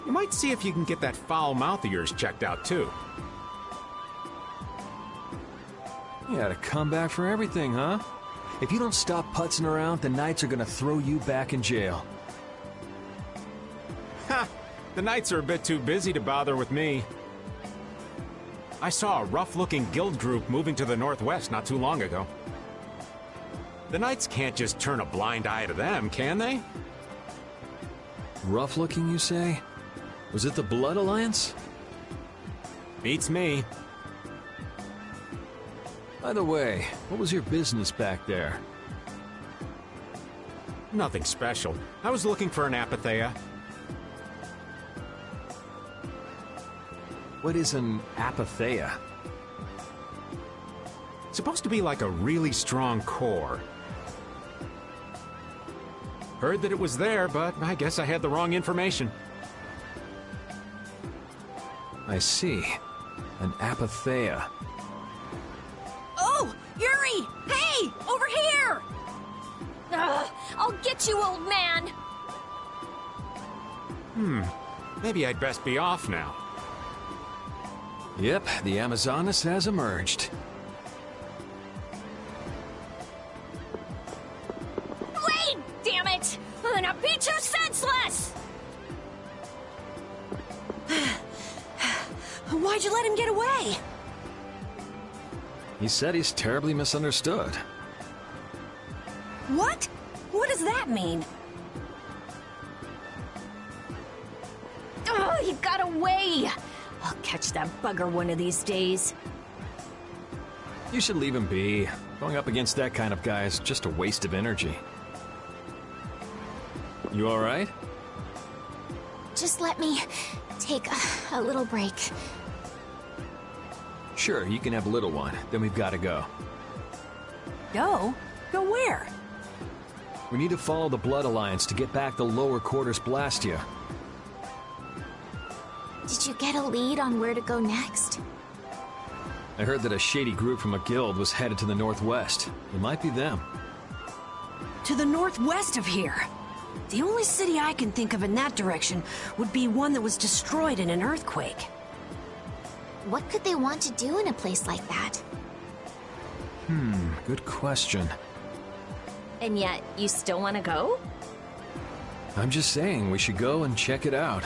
You might see if you can get that foul mouth of yours checked out, too. You had a comeback for everything, huh? If you don't stop putzing around, the Knights are gonna throw you back in jail. Ha! The Knights are a bit too busy to bother with me. I saw a rough-looking guild group moving to the northwest not too long ago. The Knights can't just turn a blind eye to them, can they? Rough-looking, you say? Was it the Blood Alliance? Beats me. By the way, what was your business back there? Nothing special. I was looking for an apatheia. What is an apatheia? Supposed to be like a really strong core. Heard that it was there, but I guess I had the wrong information. I see. An apatheia. Oh! Yuri! Hey! Over here! I'll get you, old man! Maybe I'd best be off now. Yep, the Amazonas has emerged. Wait! Damn it! I'm gonna beat you senseless! Why'd you let him get away? He said he's terribly misunderstood. What? What does that mean? Oh, he got away! I'll catch that bugger one of these days. You should leave him be. Going up against that kind of guy is just a waste of energy. You alright? Just let me take a little break. Sure, you can have a little one, then we've got to go. Go? Go where? We need to follow the Blood Alliance to get back the lower quarters Blastia. Did you get a lead on where to go next? I heard that a shady group from a guild was headed to the northwest. It might be them. To the northwest of here. The only city I can think of in that direction would be one that was destroyed in an earthquake. What could they want to do in a place like that? Good question. And yet, you still want to go? I'm just saying we should go and check it out.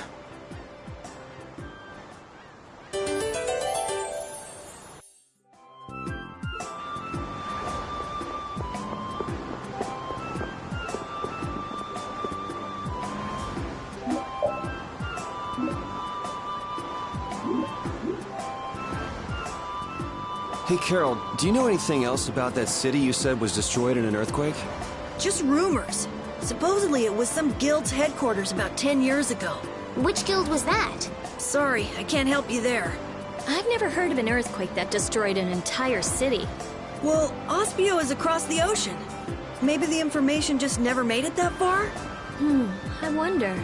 Hey, Carol, do you know anything else about that city you said was destroyed in an earthquake? Just rumors. Supposedly it was some guild's headquarters about 10 years ago. Which guild was that? Sorry, I can't help you there. I've never heard of an earthquake that destroyed an entire city. Well, Ospio is across the ocean. Maybe the information just never made it that far? I wonder.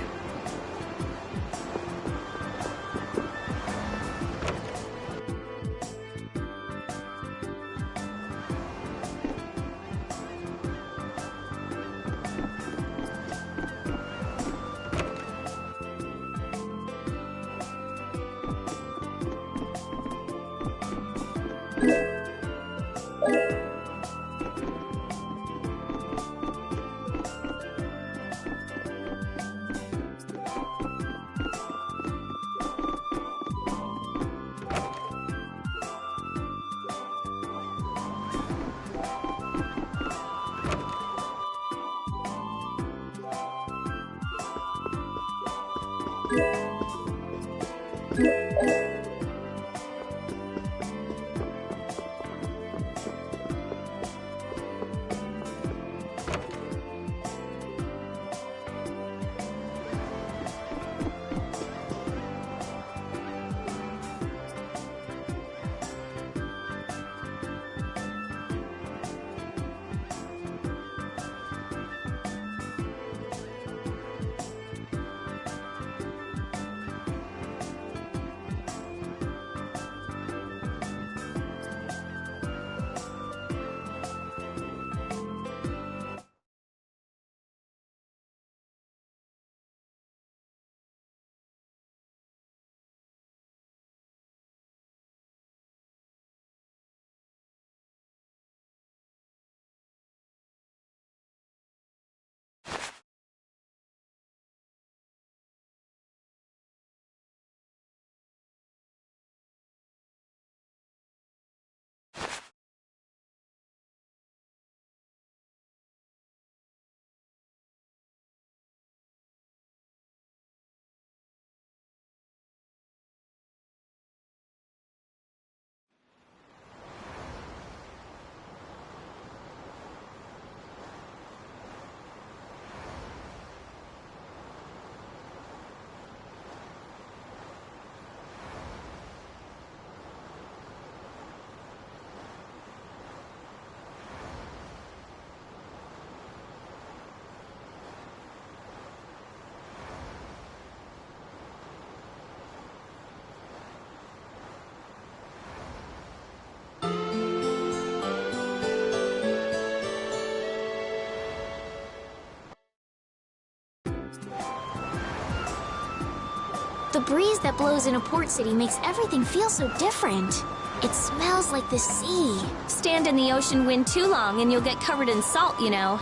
The breeze that blows in a port city makes everything feel so different. It smells like the sea. Stand in the ocean wind too long and you'll get covered in salt, you know.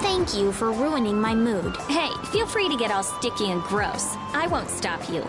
Thank you for ruining my mood. Hey, feel free to get all sticky and gross. I won't stop you.